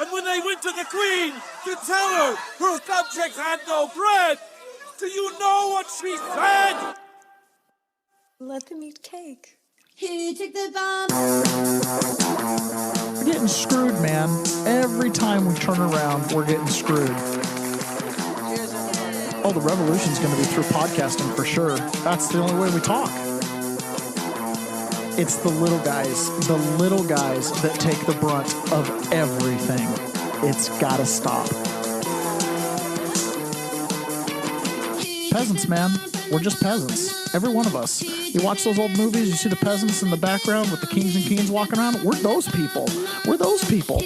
And when they went to the queen to tell her her subjects had no bread, do you know what she said? Let them eat cake. Who took the bomb? We're getting screwed, man. Every time we turn around, we're getting screwed. Oh, the revolution's going to be through podcasting for sure. That's the only way we talk. It's the little guys that take the brunt of everything. It's got to stop. Peasants, man. We're just peasants. Every one of us. You watch those old movies, you see the peasants in the background with the kings and queens walking around. We're those people. We're those people.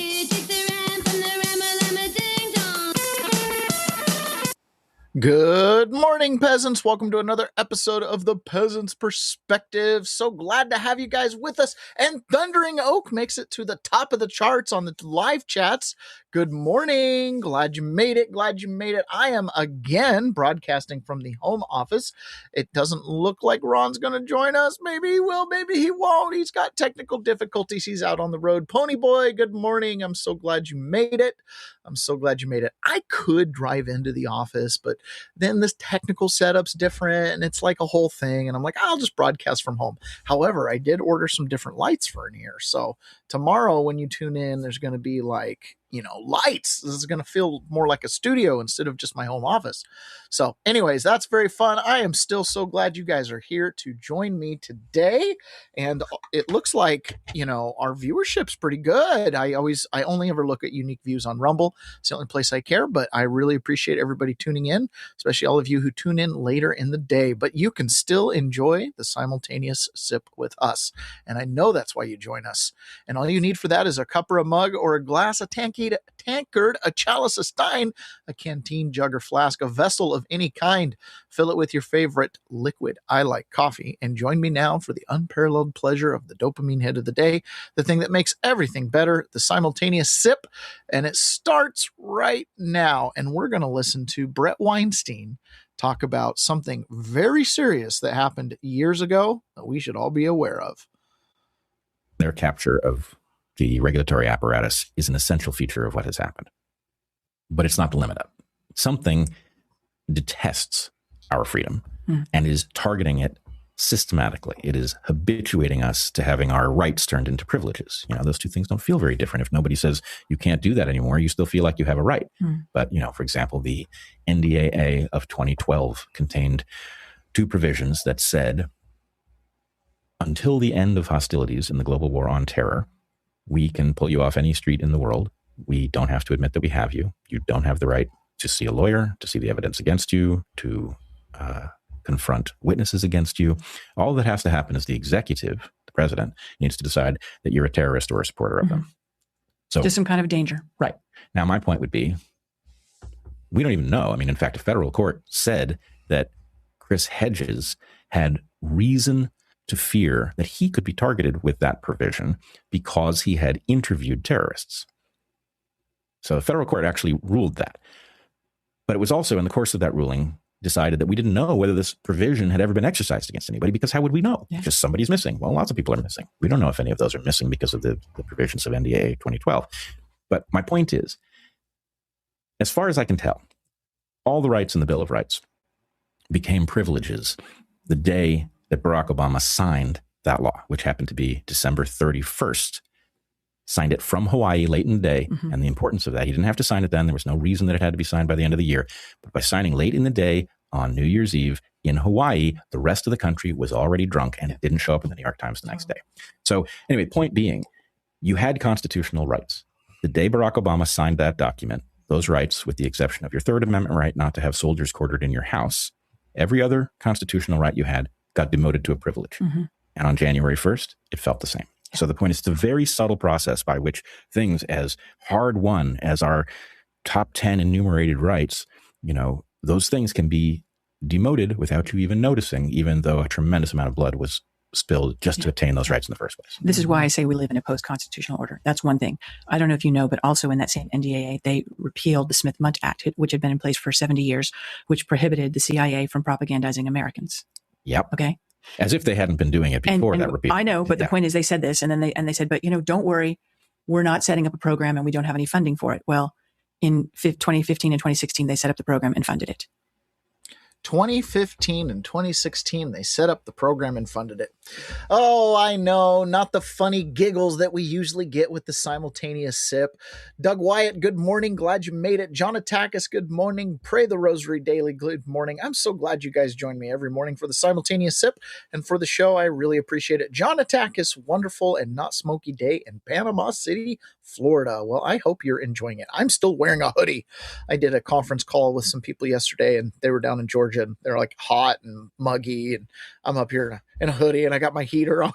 Good morning, peasants. Welcome to another episode of the Peasants Perspective. So glad to have you guys with us. And Thundering Oak makes it to the top of the charts on the live chats. Good morning. Glad you made it. I am again broadcasting from the home office. It doesn't look like Ron's going to join us. Maybe he will, maybe he won't. He's got technical difficulties. He's out on the road. Pony Boy, good morning. I'm so glad you made it. I could drive into the office, but then this technical setup's different and it's like a whole thing. And I'm like, I'll just broadcast from home. However, I did order some different lights for in here. So tomorrow when you tune in, there's going to be like, lights. This is going to feel more like a studio instead of just my home office. So anyways, that's very fun. I am still so glad you guys are here to join me today. And it looks like, our viewership's pretty good. I only ever look at unique views on Rumble. It's the only place I care, but I really appreciate everybody tuning in, especially all of you who tune in later in the day, but you can still enjoy the simultaneous sip with us. And I know that's why you join us. And all you need for that is a cup or a mug or a glass, a tankard, a chalice, a stein, a canteen, jug, or flask, a vessel of any kind. Fill it with your favorite liquid. I like coffee. And join me now for the unparalleled pleasure of the dopamine hit of the day, the thing that makes everything better, the simultaneous sip. And it starts right now. And we're going to listen to Brett Weinstein talk about something very serious that happened years ago that we should all be aware of. Their capture of the regulatory apparatus is an essential feature of what has happened. But it's not the limit of it. Something detests our freedom and is targeting it systematically. It is habituating us to having our rights turned into privileges. Those two things don't feel very different. If nobody says you can't do that anymore, you still feel like you have a right. But, for example, the NDAA of 2012 contained two provisions that said, until the end of hostilities in the global war on terror, we can pull you off any street in the world. We don't have to admit that we have you. You don't have the right to see a lawyer, to see the evidence against you, to confront witnesses against you. All that has to happen is the executive, the president, needs to decide that you're a terrorist or a supporter of them. So, just some kind of danger. Right. Now, my point would be, we don't even know. In fact, a federal court said that Chris Hedges had reason to fear that he could be targeted with that provision because he had interviewed terrorists. So the federal court actually ruled that. But it was also in the course of that ruling decided that we didn't know whether this provision had ever been exercised against anybody, because how would we know? Yeah. Just somebody's missing. Well, lots of people are missing. We don't know if any of those are missing because of the provisions of NDAA 2012. But my point is, as far as I can tell, all the rights in the Bill of Rights became privileges the day that Barack Obama signed that law, which happened to be December 31st, signed it from Hawaii late in the day. And the importance of that, he didn't have to sign it then. There was no reason that it had to be signed by the end of the year. But by signing late in the day on New Year's Eve in Hawaii, the rest of the country was already drunk and it didn't show up in the New York Times the next day. So anyway, point being, you had constitutional rights. The day Barack Obama signed that document, those rights, with the exception of your Third Amendment right not to have soldiers quartered in your house, every other constitutional right you had got demoted to a privilege. And on January 1st, it felt the same. So the point is, it's a very subtle process by which things as hard won as our top 10 enumerated rights, those things can be demoted without you even noticing, even though a tremendous amount of blood was spilled just to attain those rights in the first place. This is why I say we live in a post-constitutional order. That's one thing. I don't know if you know, but also in that same NDAA, they repealed the Smith-Mundt Act, which had been in place for 70 years, which prohibited the CIA from propagandizing Americans. Yep. Okay. As if they hadn't been doing it before that repeal. I know, but the point is they said this and then they said, but don't worry, we're not setting up a program and we don't have any funding for it. Well, in 2015 and 2016, they set up the program and funded it. 2015 and 2016, they set up the program and funded it. Oh, I know, not the funny giggles that we usually get with the simultaneous sip. Doug Wyatt, good morning. Glad you made it. John Atakis, good morning. Pray the Rosary Daily, good morning. I'm so glad you guys join me every morning for the simultaneous sip and for the show. I really appreciate it. John Atakis, wonderful and not smoky day in Panama City, Florida. Well, I hope you're enjoying it. I'm still wearing a hoodie. I did a conference call with some people yesterday, and they were down in Georgia, and they're like hot and muggy, and I'm up here in a hoodie, and I got my heater on.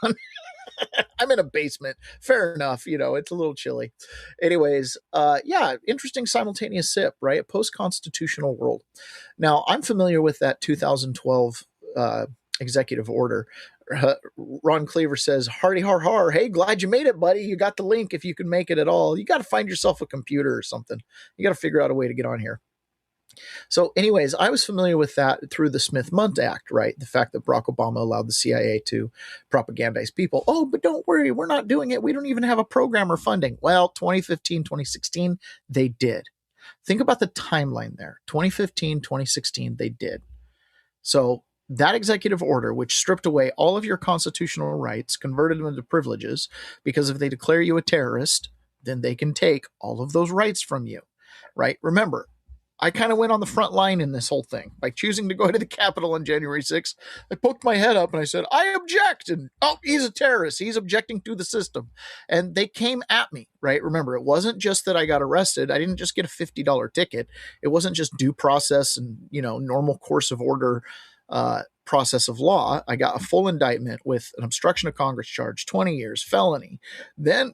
I'm in a basement. Fair enough. It's a little chilly. Anyways, yeah, interesting simultaneous sip, right? A post-constitutional world. Now, I'm familiar with that 2012 executive order. Ron Cleaver says, hardy har har. Hey, glad you made it, buddy. You got the link if you can make it at all. You got to find yourself a computer or something. You got to figure out a way to get on here. So anyways, I was familiar with that through the Smith-Mundt Act, right? The fact that Barack Obama allowed the CIA to propagandize people. Oh, but don't worry, we're not doing it. We don't even have a program or funding. Well, 2015, 2016, they did. Think about the timeline there. 2015, 2016, they did. So that executive order, which stripped away all of your constitutional rights, converted them into privileges, because if they declare you a terrorist, then they can take all of those rights from you, right? Remember, I kind of went on the front line in this whole thing by choosing to go to the Capitol on January 6th. I poked my head up and I said, I object. And he's a terrorist. He's objecting to the system. And they came at me, right? Remember, it wasn't just that I got arrested. I didn't just get a $50 ticket. It wasn't just due process and, normal course of order process of law. I got a full indictment with an obstruction of Congress charge, 20 years, felony. Then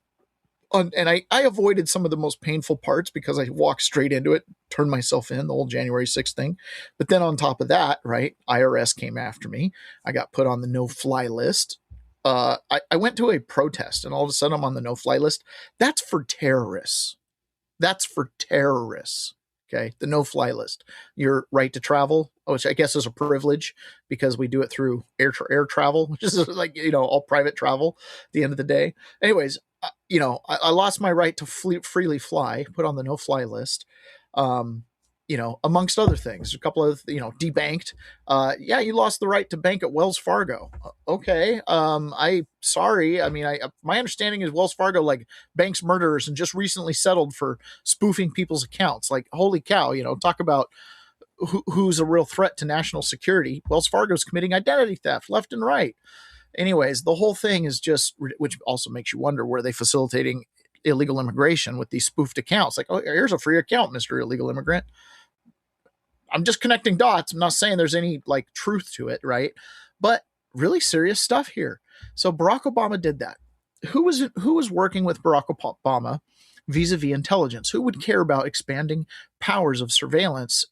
and I avoided some of the most painful parts because I walked straight into it, turned myself in, the whole January 6th thing. But then on top of that, right, IRS came after me. I got put on the no-fly list. I went to a protest, and all of a sudden I'm on the no-fly list. That's for terrorists. That's for terrorists. Okay, the no-fly list. Your right to travel, which I guess is a privilege because we do it through air travel, which is like, all private travel at the end of the day. Anyways, I lost my right to freely fly, put on the no-fly list, amongst other things. A couple of, debanked. Yeah, you lost the right to bank at Wells Fargo. Okay. Sorry. I mean, my understanding is Wells Fargo, banks murderers and just recently settled for spoofing people's accounts. Like, holy cow, talk about who's a real threat to national security. Wells Fargo's committing identity theft left and right. Anyways, the whole thing is just, which also makes you wonder, were they facilitating illegal immigration with these spoofed accounts? Like, oh, here's a free account, Mr. Illegal Immigrant. I'm just connecting dots. I'm not saying there's any truth to it, right? But really serious stuff here. So Barack Obama did that. Who was working with Barack Obama vis-a-vis intelligence? Who would care about expanding powers of surveillance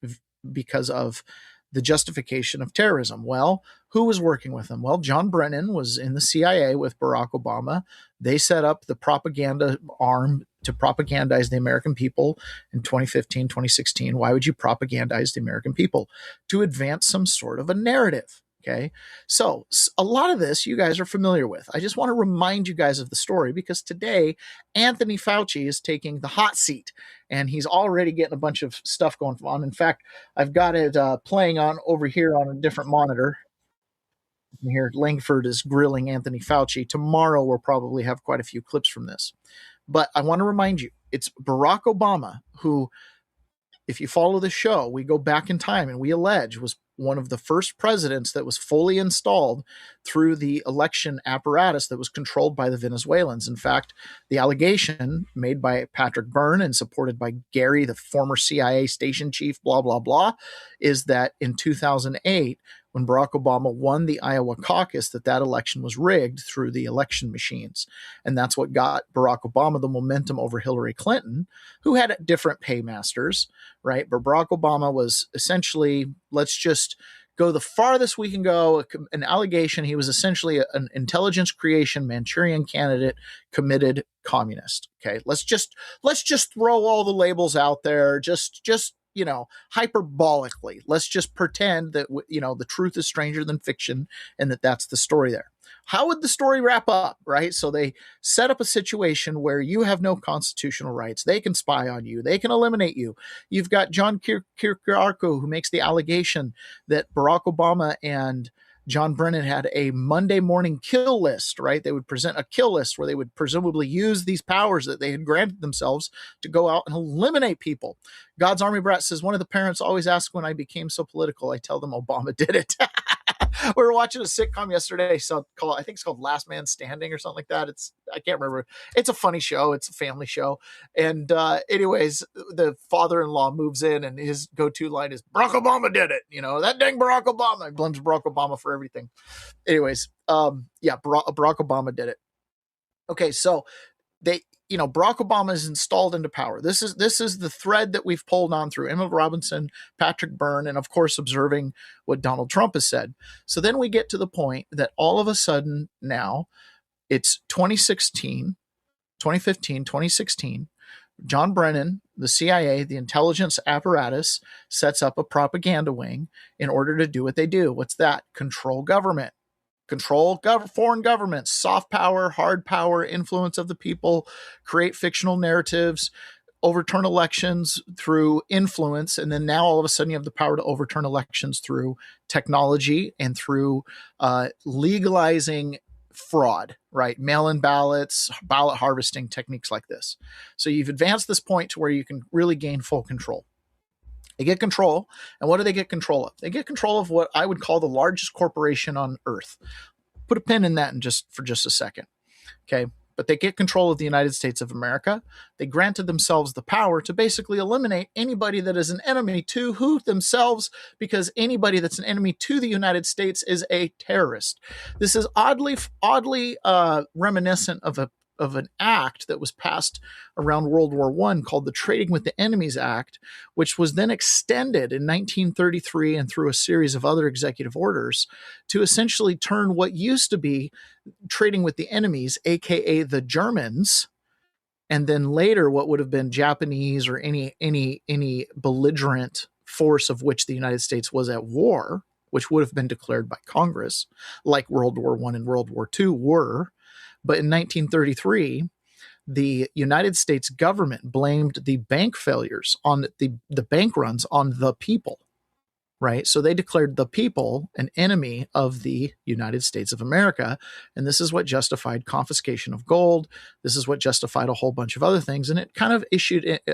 because of the justification of terrorism? Well, who was working with him? Well, John Brennan was in the CIA with Barack Obama. They set up the propaganda arm to propagandize the American people in 2015, 2016. Why would you propagandize the American people? To advance some sort of a narrative. Okay. So a lot of this you guys are familiar with. I just want to remind you guys of the story because today Anthony Fauci is taking the hot seat and he's already getting a bunch of stuff going on. In fact, I've got it playing on over here on a different monitor. Here, Langford is grilling Anthony Fauci. Tomorrow we'll probably have quite a few clips from this. But I want to remind you, it's Barack Obama who, if you follow the show, we go back in time and we allege was one of the first presidents that was fully installed through the election apparatus that was controlled by the Venezuelans. In fact, the allegation made by Patrick Byrne and supported by Gary, the former CIA station chief, blah, blah, blah, is that in 2008, when Barack Obama won the Iowa caucus, that election was rigged through the election machines. And that's what got Barack Obama the momentum over Hillary Clinton, who had different paymasters, right? But Barack Obama was essentially, let's just go the farthest we can go, an allegation. He was essentially an intelligence creation Manchurian candidate, committed communist. Okay, let's just throw all the labels out there. Just hyperbolically, let's just pretend that, the truth is stranger than fiction and that's the story there. how would the story wrap up, right? So they set up a situation where you have no constitutional rights. They can spy on you. They can eliminate you. You've got John Kiriakou, who makes the allegation that Barack Obama and John Brennan had a Monday morning kill list, right? They would present a kill list where they would presumably use these powers that they had granted themselves to go out and eliminate people. God's Army Brat says, one of the parents always asks when I became so political, I tell them Obama did it. We were watching a sitcom yesterday, so I think it's called Last Man Standing or something like that. I can't remember. It's a funny show. It's a family show. And anyways, the father-in-law moves in and his go-to line is, Barack Obama did it. You know, that dang Barack Obama. He blames Barack Obama for everything. Anyways, Barack Obama did it. Okay, so Barack Obama is installed into power. This is the thread that we've pulled on through Emma Robinson, Patrick Byrne, and of course, observing what Donald Trump has said. So then we get to the point that all of a sudden now it's 2015, 2016. John Brennan, the CIA, the intelligence apparatus, sets up a propaganda wing in order to do what they do. What's that? Control government. Control foreign governments, soft power, hard power, influence of the people, create fictional narratives, overturn elections through influence. And then now all of a sudden you have the power to overturn elections through technology and through legalizing fraud, right? Mail-in ballots, ballot harvesting, techniques like this. So you've advanced this point to where you can really gain full control. They get control. And what do they get control of? They get control of what I would call the largest corporation on earth. Put a pin in that for just a second. Okay. But they get control of the United States of America. They granted themselves the power to basically eliminate anybody that is an enemy to who themselves, because anybody that's an enemy to the United States is a terrorist. This is oddly reminiscent of an act that was passed around World War I called the Trading with the Enemies Act, which was then extended in 1933 and through a series of other executive orders to essentially turn what used to be trading with the enemies, aka the Germans, and then later what would have been Japanese or any belligerent force of which the United States was at war, which would have been declared by Congress, like World War I and World War II were. But in 1933, the United States government blamed the bank failures on the bank runs on the people, right? So they declared the people an enemy of the United States of America. And this is what justified confiscation of gold. This is what justified a whole bunch of other things. And it kind of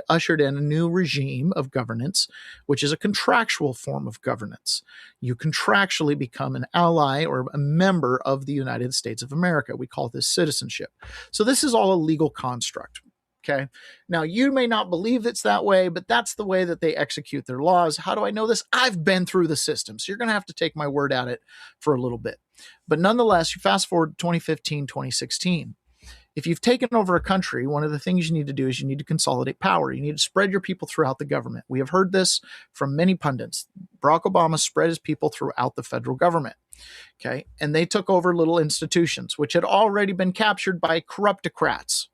ushered in a new regime of governance, which is a contractual form of governance. You contractually become an ally or a member of the United States of America. We call this citizenship. So this is all a legal construct. Okay. Now, you may not believe it's that way, but that's the way that they execute their laws. How do I know this? I've been through the system. So you're going to have to take my word at it for a little bit. But nonetheless, you fast forward to 2015, 2016. If you've taken over a country, one of the things you need to do is you need to consolidate power. You need to spread your people throughout the government. We have heard this from many pundits. Barack Obama spread his people throughout the federal government. Okay. And they took over little institutions, which had already been captured by corruptocrats.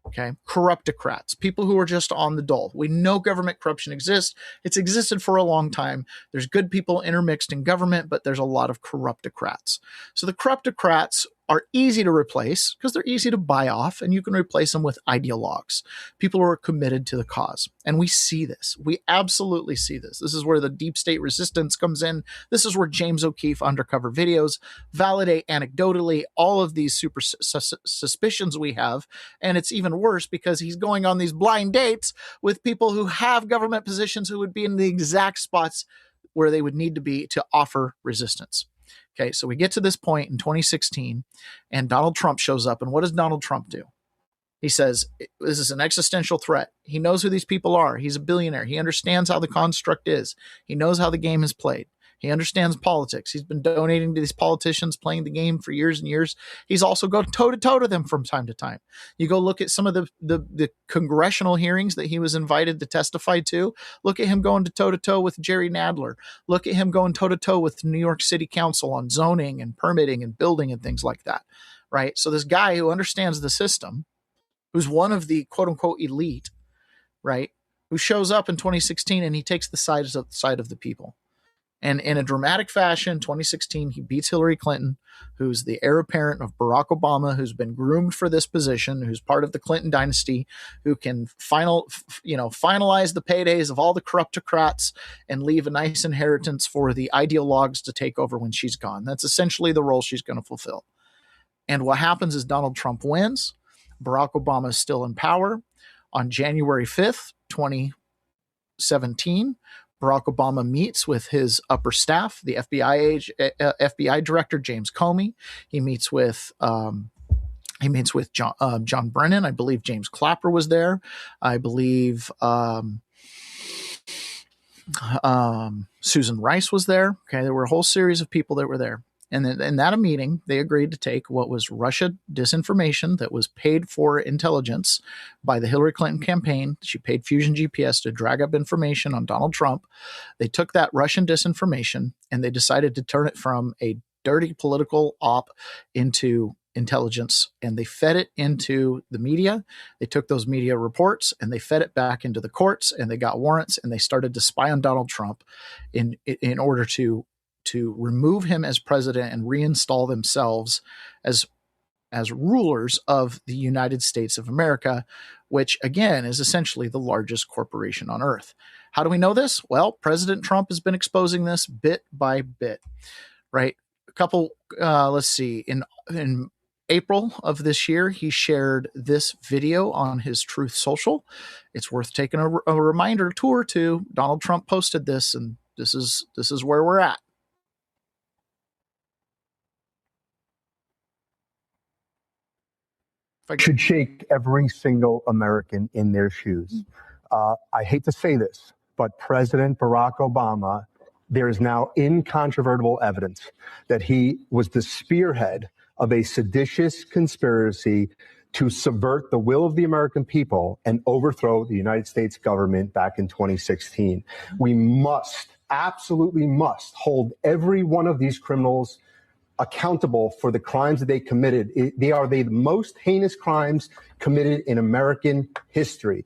Okay, corruptocrats, people who are just on the dole. We know government corruption exists. It's existed for a long time. There's good people intermixed in government, but there's a lot of corruptocrats. So the corruptocrats are easy to replace because they're easy to buy off, and you can replace them with ideologues, people who are committed to the cause. And we see this. We absolutely see this. This is where the deep state resistance comes in. This is where James O'Keefe undercover videos validate anecdotally all of these super suspicions we have. And it's even worse because he's going on these blind dates with people who have government positions who would be in the exact spots where they would need to be to offer resistance. Okay, so we get to this point in 2016, and Donald Trump shows up. And what does Donald Trump do? He says, this is an existential threat. He knows who these people are. He's a billionaire. He understands how the construct is. He knows how the game is played. He understands politics. He's been donating to these politicians, playing the game for years and years. He's also gone toe-to-toe to them from time to time. You go look at some of the congressional hearings that he was invited to testify to. Look at him going toe-to-toe with Jerry Nadler. Look at him going toe-to-toe with New York City Council on zoning and permitting and building and things like that, right? So this guy who understands the system, who's one of the quote-unquote elite, right, who shows up in 2016 and he takes the side of the people. And in a dramatic fashion, 2016, he beats Hillary Clinton, who's the heir apparent of Barack Obama, who's been groomed for this position, who's part of the Clinton dynasty, who can finalize the paydays of all the corruptocrats and leave a nice inheritance for the ideologues to take over when she's gone. That's essentially the role she's going to fulfill. And what happens is Donald Trump wins. Barack Obama is still in power. On January 5th, 2017, Barack Obama meets with his upper staff, the FBI director, James Comey. He meets with John Brennan. I believe James Clapper was there. I believe Susan Rice was there. Okay, there were a whole series of people that were there. And then in that meeting, they agreed to take what was Russia disinformation that was paid for intelligence by the Hillary Clinton campaign. She paid Fusion GPS to drag up information on Donald Trump. They took that Russian disinformation and they decided to turn it from a dirty political op into intelligence, and they fed it into the media. They took those media reports and they fed it back into the courts, and they got warrants, and they started to spy on Donald Trump in order to remove him as president and reinstall themselves as rulers of the United States of America, which again is essentially the largest corporation on earth. How do we know this? Well, President Trump has been exposing this bit by bit, right? Let's see, in April of this year, he shared this video on his Truth Social. It's worth taking a reminder tour to. Donald Trump posted this, and this is where we're at. Should shake every single American in their shoes. I hate to say this, but President Barack Obama, there is now incontrovertible evidence that he was the spearhead of a seditious conspiracy to subvert the will of the American people and overthrow the United States government back in 2016. We absolutely must hold every one of these criminals accountable for the crimes that they committed. They are the most heinous crimes committed in American history.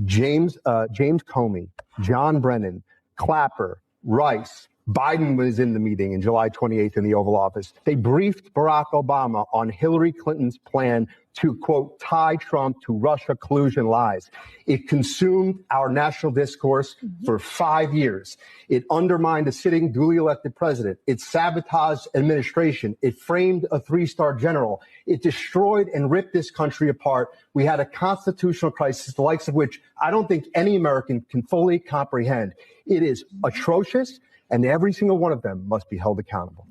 James Comey, John Brennan, Clapper, Rice, Biden was in the meeting in July 28th in the Oval Office. They briefed Barack Obama on Hillary Clinton's plan to, quote, tie Trump to Russia collusion lies. It consumed our national discourse for 5 years. It undermined a sitting duly elected president. It sabotaged administration. It framed a three-star general. It destroyed and ripped this country apart. We had a constitutional crisis, the likes of which I don't think any American can fully comprehend. It is atrocious, and every single one of them must be held accountable.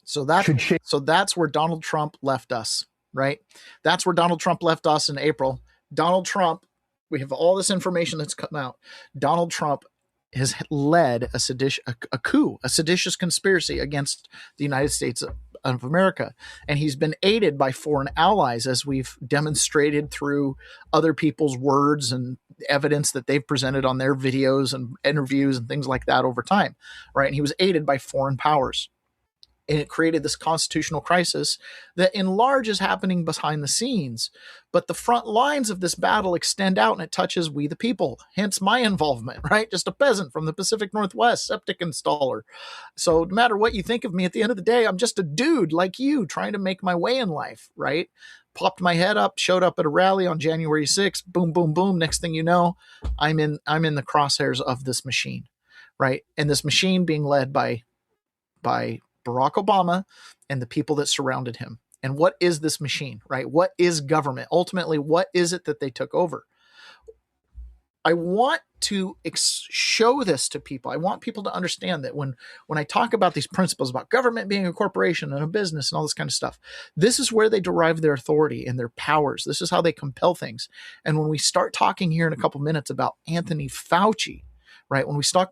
So that's where Donald Trump left us, right? That's where Donald Trump left us in April. Donald Trump, we have all this information that's come out. Donald Trump has led a seditious conspiracy against the United States of America. And he's been aided by foreign allies, as we've demonstrated through other people's words and evidence that they've presented on their videos and interviews and things like that over time, right? And he was aided by foreign powers. And it created this constitutional crisis that in large is happening behind the scenes. But the front lines of this battle extend out, and it touches we the people, hence my involvement, right? Just a peasant from the Pacific Northwest, septic installer. So no matter what you think of me, at the end of the day, I'm just a dude like you trying to make my way in life, right? Popped my head up, showed up at a rally on January 6th, boom, boom, boom. Next thing you know, I'm in the crosshairs of this machine, right? And this machine being led by Barack Obama and the people that surrounded him. And what is this machine, right? What is government? Ultimately, what is it that they took over? I want to show this to people. I want people to understand that when I talk about these principles about government being a corporation and a business and all this kind of stuff, this is where they derive their authority and their powers. This is how they compel things. And when we start talking here in a couple minutes about Anthony Fauci, right? When we start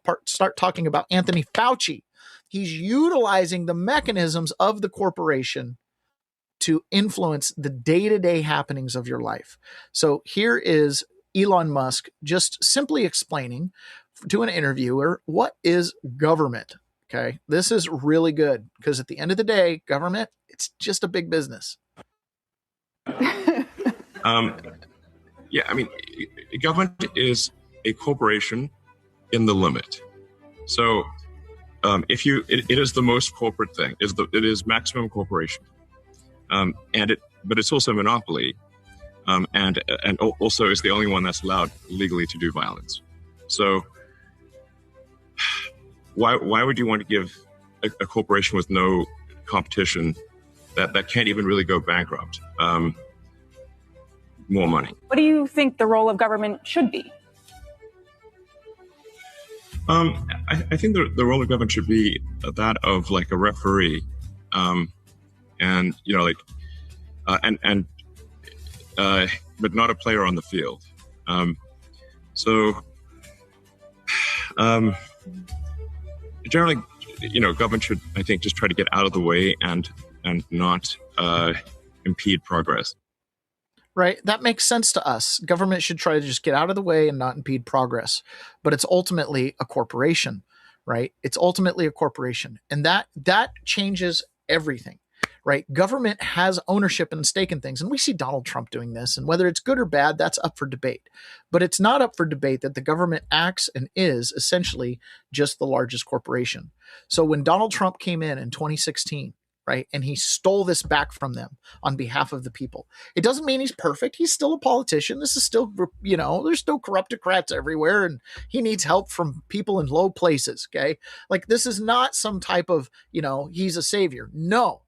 talking about Anthony Fauci, he's utilizing the mechanisms of the corporation to influence the day-to-day happenings of your life. So here is Elon Musk just simply explaining to an interviewer, what is government? Okay. This is really good because at the end of the day, government, it's just a big business. Government is a corporation in the limit. So it is the most corporate thing. It is maximum corporation, but it's also monopoly, and also is the only one that's allowed legally to do violence. So why would you want to give a corporation with no competition that can't even really go bankrupt more money? What do you think the role of government should be? I think the role of government should be that of like a referee, and but not a player on the field. Generally, government should, I think, just try to get out of the way and not impede progress. Right. That makes sense to us. Government should try to just get out of the way and not impede progress. But it's ultimately a corporation, right? It's ultimately a corporation. And that changes everything, right? Government has ownership and stake in things. And we see Donald Trump doing this. And whether it's good or bad, that's up for debate. But it's not up for debate that the government acts and is essentially just the largest corporation. So when Donald Trump came in 2016, right, and he stole this back from them on behalf of the people, it doesn't mean he's perfect. He's still a politician. This is still, there's still corruptocrats everywhere, and he needs help from people in low places. Okay. Like, this is not some type of, he's a savior. No.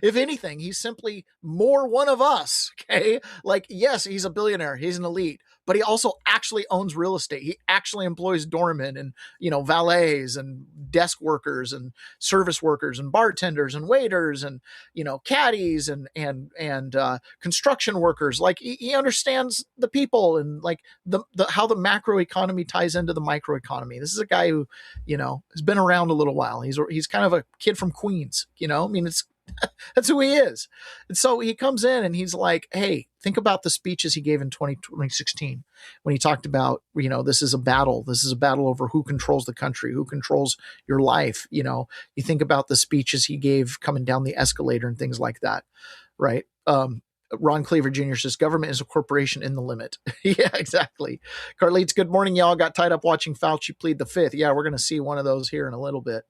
If anything, he's simply more one of us. Okay. Like, yes, he's a billionaire. He's an elite, but he also actually owns real estate. He actually employs doormen and, valets and desk workers and service workers and bartenders and waiters and, caddies and construction workers. Like, he understands the people and like the how the macro economy ties into the micro economy. This is a guy who, has been around a little while. He's kind of a kid from Queens, that's who he is. And so he comes in and he's like, hey, think about the speeches he gave in 2016 when he talked about, this is a battle. This is a battle over who controls the country, who controls your life. You think about the speeches he gave coming down the escalator and things like that. Right. Ron Cleaver Jr. says government is a corporation in the limit. Yeah, exactly. Carlitos, good morning. Y'all got tied up watching Fauci plead the fifth. Yeah, we're going to see one of those here in a little bit.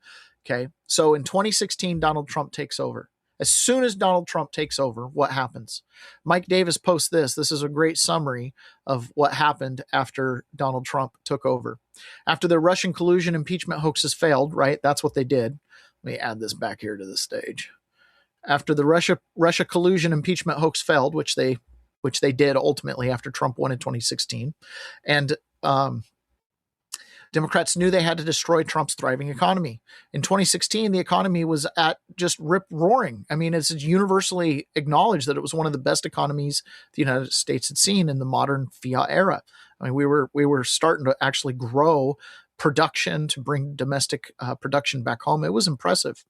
Okay. So in 2016, Donald Trump takes over. As soon as Donald Trump takes over, what happens? Mike Davis posts this. This is a great summary of what happened after Donald Trump took over. After the Russian collusion impeachment hoaxes failed, right? That's what they did. Let me add this back here to the stage. After the Russia collusion impeachment hoax failed, which they did ultimately after Trump won in 2016, and Democrats knew they had to destroy Trump's thriving economy. In 2016, the economy was at just rip roaring. I mean, it's universally acknowledged that it was one of the best economies the United States had seen in the modern fiat era. I mean, we were starting to actually grow production to bring domestic production back home. It was impressive.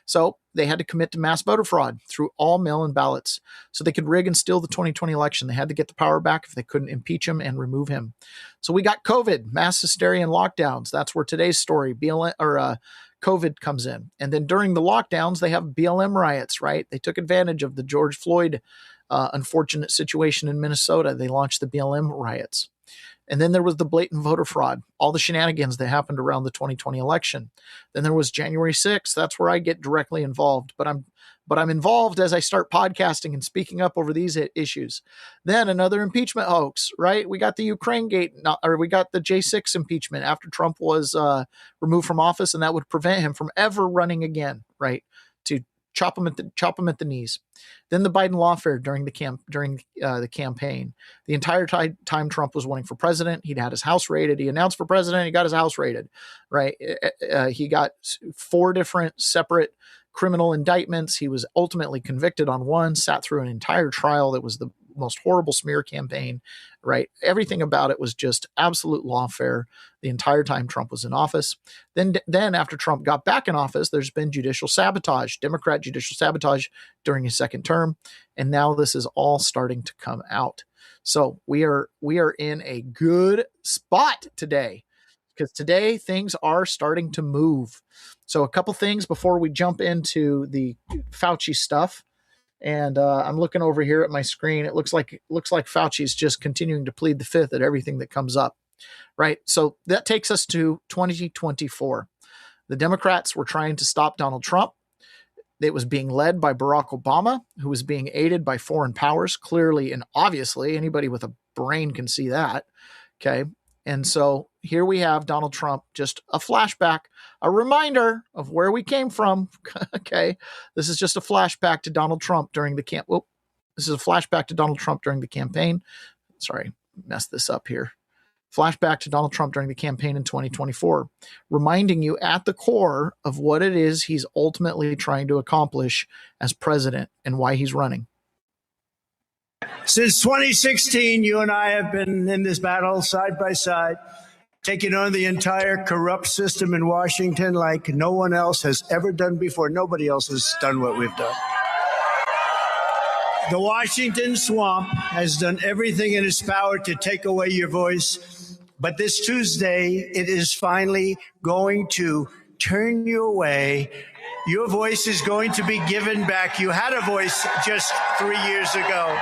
So they had to commit to mass voter fraud through all mail-in ballots so they could rig and steal the 2020 election. They had to get the power back if they couldn't impeach him and remove him. So we got COVID, mass hysteria and lockdowns. That's where today's story, COVID comes in. And then during the lockdowns, they have BLM riots, right? They took advantage of the George Floyd unfortunate situation in Minnesota. They launched the BLM riots. And then there was the blatant voter fraud, all the shenanigans that happened around the 2020 election. Then there was January 6th. That's where I get directly involved. But I'm involved as I start podcasting and speaking up over these issues. Then another impeachment hoax, right? We got the Ukraine gate, we got the J6 impeachment after Trump was removed from office, and that would prevent him from ever running again, right? To chop him at the knees. Then the Biden lawfare during the campaign. The entire time Trump was running for president, he'd had his house raided. He announced for president, he got his house raided, right? He got 4 different separate criminal indictments. He was ultimately convicted on one, sat through an entire trial that was the most horrible smear campaign, right? Everything about it was just absolute lawfare the entire time Trump was in office. Then after Trump got back in office, there's been judicial sabotage, Democrat judicial sabotage during his second term. And now this is all starting to come out. So we are in a good spot today, because today things are starting to move. So a couple things before we jump into the Fauci stuff. And I'm looking over here at my screen. It looks like Fauci's just continuing to plead the fifth at everything that comes up, right? So that takes us to 2024. The Democrats were trying to stop Donald Trump. It was being led by Barack Obama, who was being aided by foreign powers, clearly and obviously. Anybody with a brain can see that. Okay. And so here we have Donald Trump, just a flashback, a reminder of where we came from. Okay. This is just a flashback to Donald Trump during the This is a flashback to Donald Trump during the campaign. Sorry, messed this up here. Flashback to Donald Trump during the campaign in 2024, reminding you at the core of what it is he's ultimately trying to accomplish as president and why he's running. Since 2016, you and I have been in this battle side by side, taking on the entire corrupt system in Washington like no one else has ever done before. Nobody else has done what we've done. The Washington swamp has done everything in its power to take away your voice. But this Tuesday, it is finally going to turn you away. Your voice is going to be given back. You had a voice just 3 years ago.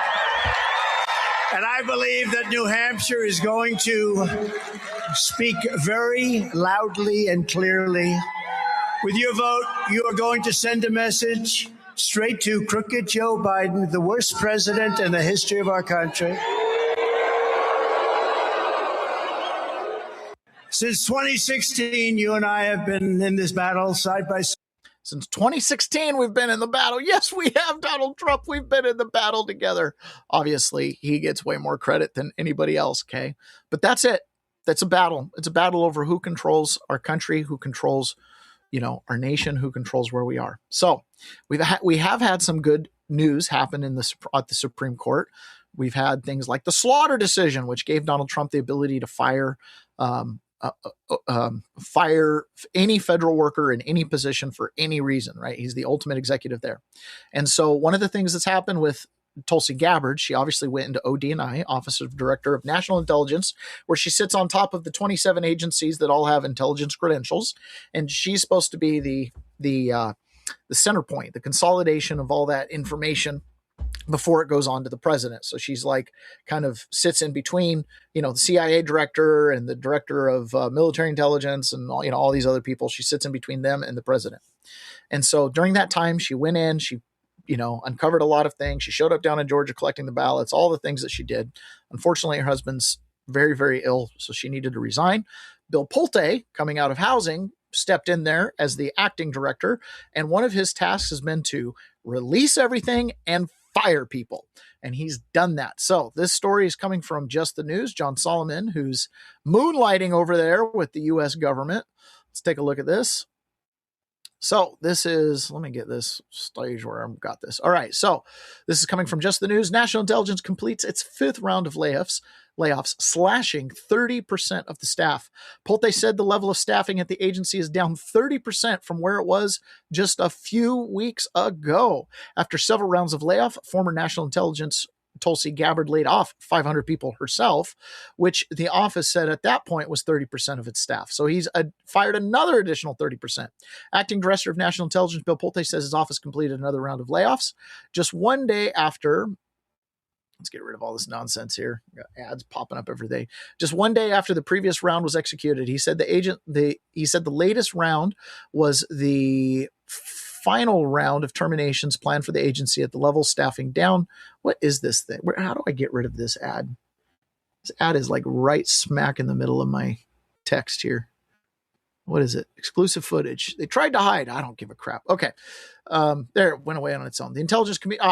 And I believe that New Hampshire is going to speak very loudly and clearly. With your vote, you are going to send a message straight to crooked Joe Biden, the worst president in the history of our country. Since 2016, you and I have been in this battle side by side. Since 2016, we've been in the battle. Yes, we have, Donald Trump. We've been in the battle together. Obviously, he gets way more credit than anybody else, okay? But that's it. That's a battle. It's a battle over who controls our country, who controls, our nation, who controls where we are. So we have had some good news happen at the Supreme Court. We've had things like the Slaughter decision, which gave Donald Trump the ability to fire any federal worker in any position for any reason, right? He's the ultimate executive there. And so one of the things that's happened with Tulsi Gabbard, she obviously went into ODNI, Office of Director of National Intelligence, where she sits on top of the 27 agencies that all have intelligence credentials. And she's supposed to be the center point, the consolidation of all that information before it goes on to the president. So she's like kind of sits in between, the CIA director and the director of military intelligence and all these other people. She sits in between them and the president. And so during that time, she went in, she, uncovered a lot of things. She showed up down in Georgia collecting the ballots, all the things that she did. Unfortunately, her husband's very, very ill, so she needed to resign. Bill Pulte, coming out of housing, stepped in there as the acting director. And one of his tasks has been to release everything and fire people. And he's done that. So this story is coming from Just the News. John Solomon, who's moonlighting over there with the U.S. government. Let's take a look at this. So this is, let me get this stage where I've got this. All right. So this is coming from Just the News. National Intelligence completes its fifth round of layoffs, slashing 30% of the staff. Pulte said the level of staffing at the agency is down 30% from where it was just a few weeks ago. After several rounds of layoff, former National Intelligence Tulsi Gabbard laid off 500 people herself, which the office said at that point was 30% of its staff. So he's fired another additional 30%. Acting Director of National Intelligence Bill Pulte says his office completed another round of layoffs just one day after. Let's get rid of all this nonsense here. Got ads popping up every day. Just one day after the previous round was executed, he said the latest round was the final round of terminations planned for the agency at the level staffing down. What is this thing? How do I get rid of this ad? This ad is like right smack in the middle of my text here. What is it? Exclusive footage. They tried to hide. I don't give a crap. Okay. There, it went away on its own. The intelligence community.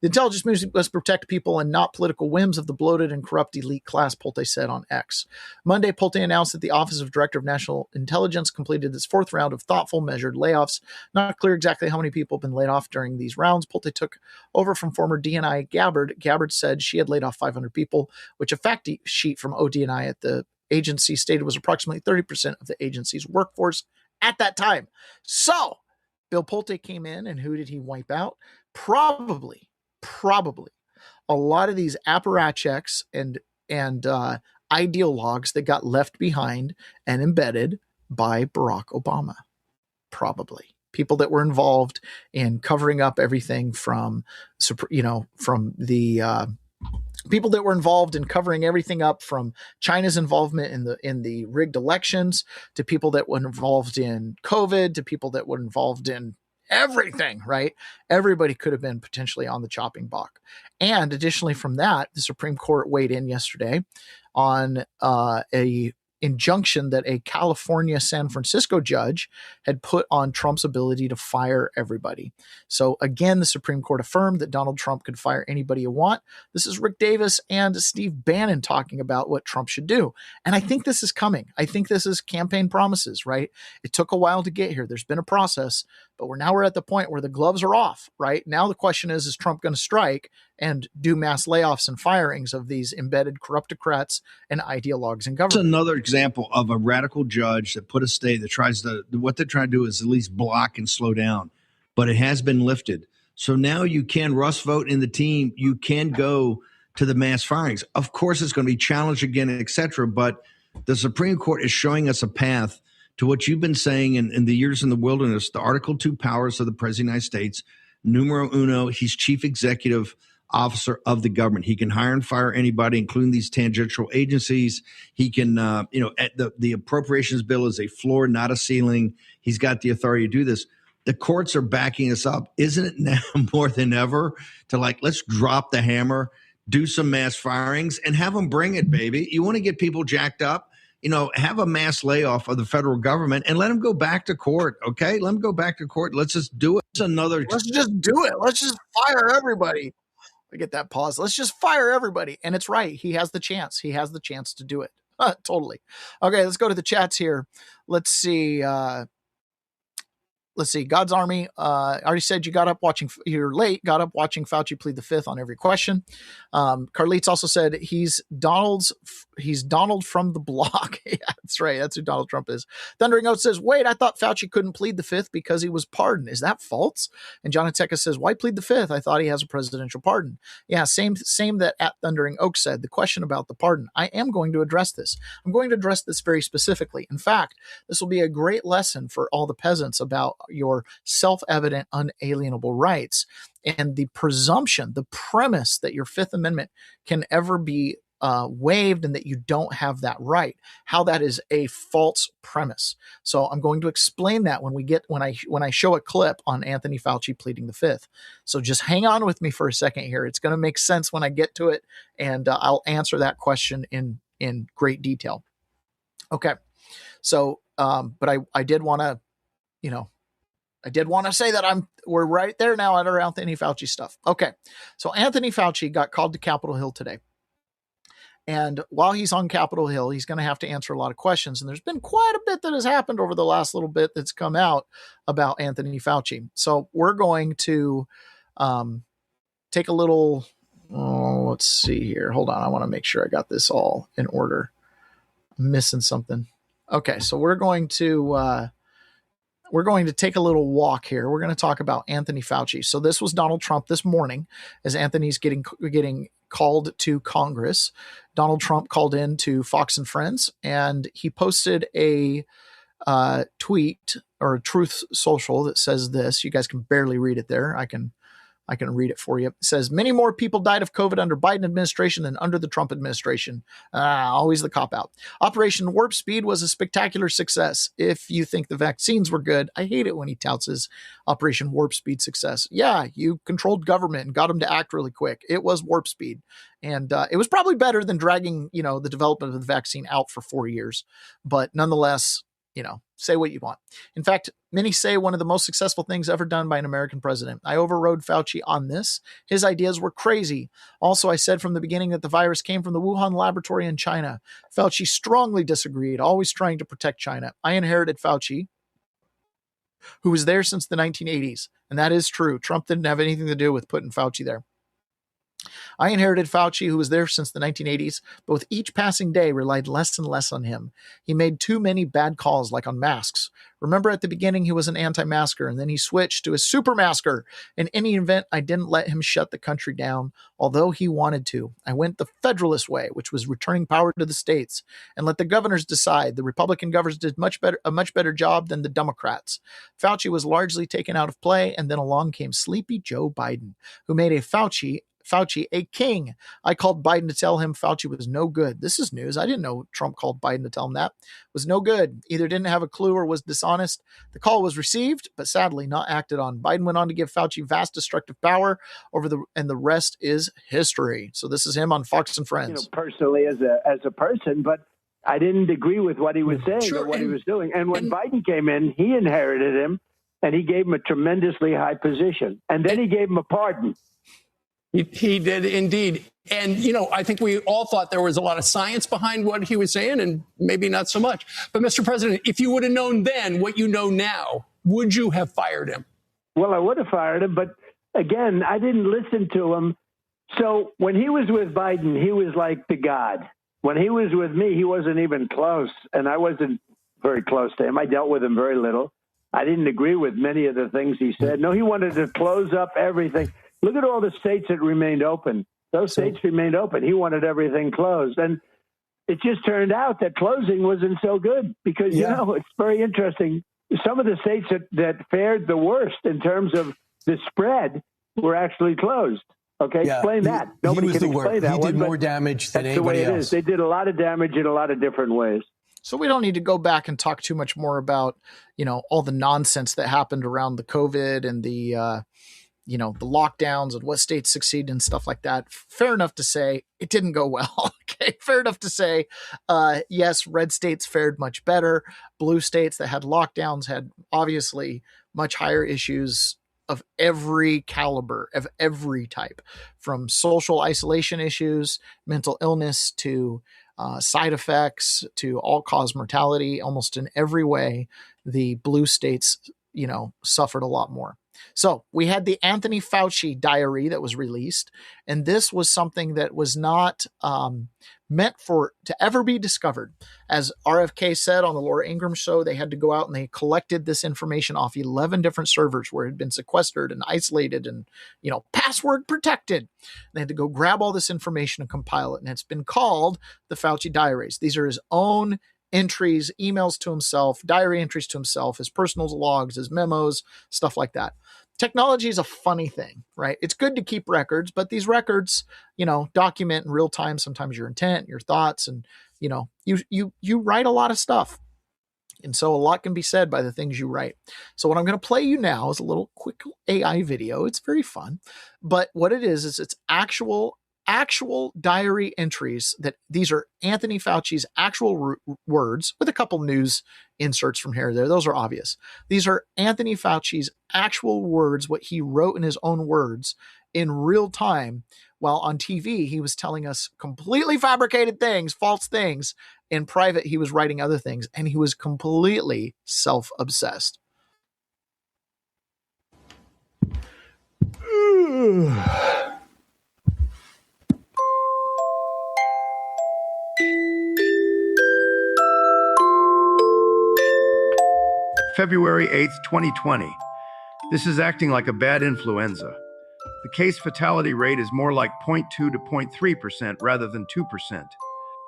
The intelligence community must protect people and not political whims of the bloated and corrupt elite class, Pulte said on X. Monday, Pulte announced that the Office of Director of National Intelligence completed its fourth round of thoughtful, measured layoffs. Not clear exactly how many people have been laid off during these rounds. Pulte took over from former DNI Gabbard. Gabbard said she had laid off 500 people, which a fact sheet from ODNI at the agency stated was approximately 30% of the agency's workforce at that time. So Bill Pulte came in, and who did he wipe out? Probably a lot of these apparatchiks and ideologues that got left behind and embedded by Barack Obama. Probably people that were involved in covering up everything from the people that were involved in covering everything up, from China's involvement in the rigged elections, to people that were involved in COVID, to people that were involved in everything, right? Everybody could have been potentially on the chopping block. And additionally from that, the Supreme Court weighed in yesterday on a injunction that a California San Francisco judge had put on Trump's ability to fire everybody. So again, the Supreme Court affirmed that Donald Trump could fire anybody you want. This is Rick Davis and Steve Bannon talking about what Trump should do. And I think this is coming. I think this is campaign promises, right? It took a while to get here. There's been a process, but we're at the point where the gloves are off, right? Now the question is Trump going to strike and do mass layoffs and firings of these embedded corruptocrats and ideologues in government? It's another example of a radical judge that put a stay that tries to, what they're trying to do is at least block and slow down, but it has been lifted. So now you can Russ vote in the team. You can go to the mass firings. Of course, it's going to be challenged again, et cetera, but the Supreme Court is showing us a path to what you've been saying in the years in the wilderness, the Article 2 powers of the President of the United States, numero uno, he's chief executive officer of the government. He can hire and fire anybody, including these tangential agencies. He can, the appropriations bill is a floor, not a ceiling. He's got the authority to do this. The courts are backing us up. Isn't it now more than ever to let's drop the hammer, do some mass firings and have them bring it, baby. You want to get people jacked up? Have a mass layoff of the federal government and let them go back to court. Okay. Let them go back to court. Let's just do it. Let's just do it. Let's just fire everybody. I get that pause. Let's just fire everybody. And it's right. He has the chance. He has the chance to do it. Totally. Okay. Let's go to the chats here. Let's see. God's Army. I already said you're late, got up watching Fauci plead the fifth on every question. Carlitz also said he's Donald from the block. Yeah, that's right. That's who Donald Trump is. Thundering Oat says, wait, I thought Fauci couldn't plead the fifth because he was pardoned. Is that false? And John Ateca says, why plead the fifth? I thought he has a presidential pardon. Yeah, same that at Thundering Oak said. The question about the pardon. I am going to address this. I'm going to address this very specifically. In fact, this will be a great lesson for all the peasants about your self-evident unalienable rights and the presumption, the premise that your Fifth Amendment can ever be waived and that you don't have that right, how that is a false premise. So I'm going to explain that when I show a clip on Anthony Fauci pleading the fifth. So just hang on with me for a second here. It's going to make sense when I get to it, and I'll answer that question in great detail. Okay. So, but I did want to, say that we're right there now at our Anthony Fauci stuff. Okay. So Anthony Fauci got called to Capitol Hill today. And while he's on Capitol Hill, he's going to have to answer a lot of questions. And there's been quite a bit that has happened over the last little bit that's come out about Anthony Fauci. So we're going to take a little, let's see here. Hold on. I want to make sure I got this all in order. I'm missing something. Okay. So we're going to take a little walk here. We're going to talk about Anthony Fauci. So this was Donald Trump this morning as Anthony's getting called to Congress. Donald Trump called in to Fox and Friends, and he posted a tweet or a Truth Social that says this. You guys can barely read it there. I can read it for you. It says, many more people died of COVID under Biden administration than under the Trump administration. Always the cop-out. Operation Warp Speed was a spectacular success. If you think the vaccines were good, I hate it when he touts his Operation Warp Speed success. Yeah, you controlled government and got them to act really quick. It was Warp Speed. And it was probably better than dragging, the development of the vaccine out for 4 years. But nonetheless, say what you want. In fact, many say one of the most successful things ever done by an American president. I overrode Fauci on this. His ideas were crazy. Also, I said from the beginning that the virus came from the Wuhan laboratory in China. Fauci strongly disagreed, always trying to protect China. I inherited Fauci, who was there since the 1980s. And that is true. Trump didn't have anything to do with putting Fauci there. I inherited Fauci, who was there since the 1980s, but with each passing day relied less and less on him. He made too many bad calls, like on masks. Remember at the beginning, he was an anti-masker, and then he switched to a super masker. In any event, I didn't let him shut the country down, although he wanted to. I went the federalist way, which was returning power to the states, and let the governors decide. The Republican governors did a much better job than the Democrats. Fauci was largely taken out of play, and then along came sleepy Joe Biden, who made a Fauci Fauci a king. I called Biden to tell him Fauci was no good. This is news. I didn't know Trump called Biden to tell him that. Was no good. Either didn't have a clue or was dishonest. The call was received, but sadly not acted on. Biden went on to give Fauci vast destructive power and the rest is history. So this is him on Fox and Friends. Personally as a person, but I didn't agree with what he was saying or what he was doing. And when Biden came in, he inherited him and he gave him a tremendously high position. And then he gave him a pardon. He did indeed. And, I think we all thought there was a lot of science behind what he was saying and maybe not so much. But, Mr. President, if you would have known then what you know now, would you have fired him? Well, I would have fired him. But again, I didn't listen to him. So when he was with Biden, he was like the god. When he was with me, he wasn't even close. And I wasn't very close to him. I dealt with him very little. I didn't agree with many of the things he said. No, he wanted to close up everything. Look at all the states that remained open. Those states remained open. He wanted everything closed. And it just turned out that closing wasn't so good because, it's very interesting. Some of the states that fared the worst in terms of the spread were actually closed. Okay, explain that. Nobody can explain that. He did more damage than anybody else. That's the way it is. They did a lot of damage in a lot of different ways. So we don't need to go back and talk too much more about, all the nonsense that happened around the COVID and the the lockdowns and what states succeed and stuff like that. Fair enough to say it didn't go well. Okay. Fair enough to say, yes, red states fared much better. Blue states that had lockdowns had obviously much higher issues of every caliber, of every type, from social isolation issues, mental illness, to side effects, to all-cause mortality. Almost in every way, the blue states, suffered a lot more. So we had the Anthony Fauci diary that was released, and this was something that was not meant to ever be discovered. As RFK said on the Laura Ingraham show, they had to go out and they collected this information off 11 different servers where it had been sequestered and isolated and, password protected. They had to go grab all this information and compile it, and it's been called the Fauci Diaries. These are his own entries, emails to himself, diary entries to himself, his personal logs, his memos, stuff like that. Technology is a funny thing, right? It's good to keep records, but these records, document in real time, sometimes your intent, your thoughts, and, you write a lot of stuff. And so a lot can be said by the things you write. So what I'm going to play you now is a little quick AI video. It's very fun, but what it is it's actual diary entries that these are Anthony Fauci's actual words with a couple news inserts from here or there. Those are obvious. These are Anthony Fauci's actual words, what he wrote in his own words in real time, while on TV, he was telling us completely fabricated things, false things. In private, he was writing other things, and he was completely self-obsessed. February 8th, 2020. This is acting like a bad influenza. The case fatality rate is more like 0.2 to 0.3% rather than 2%.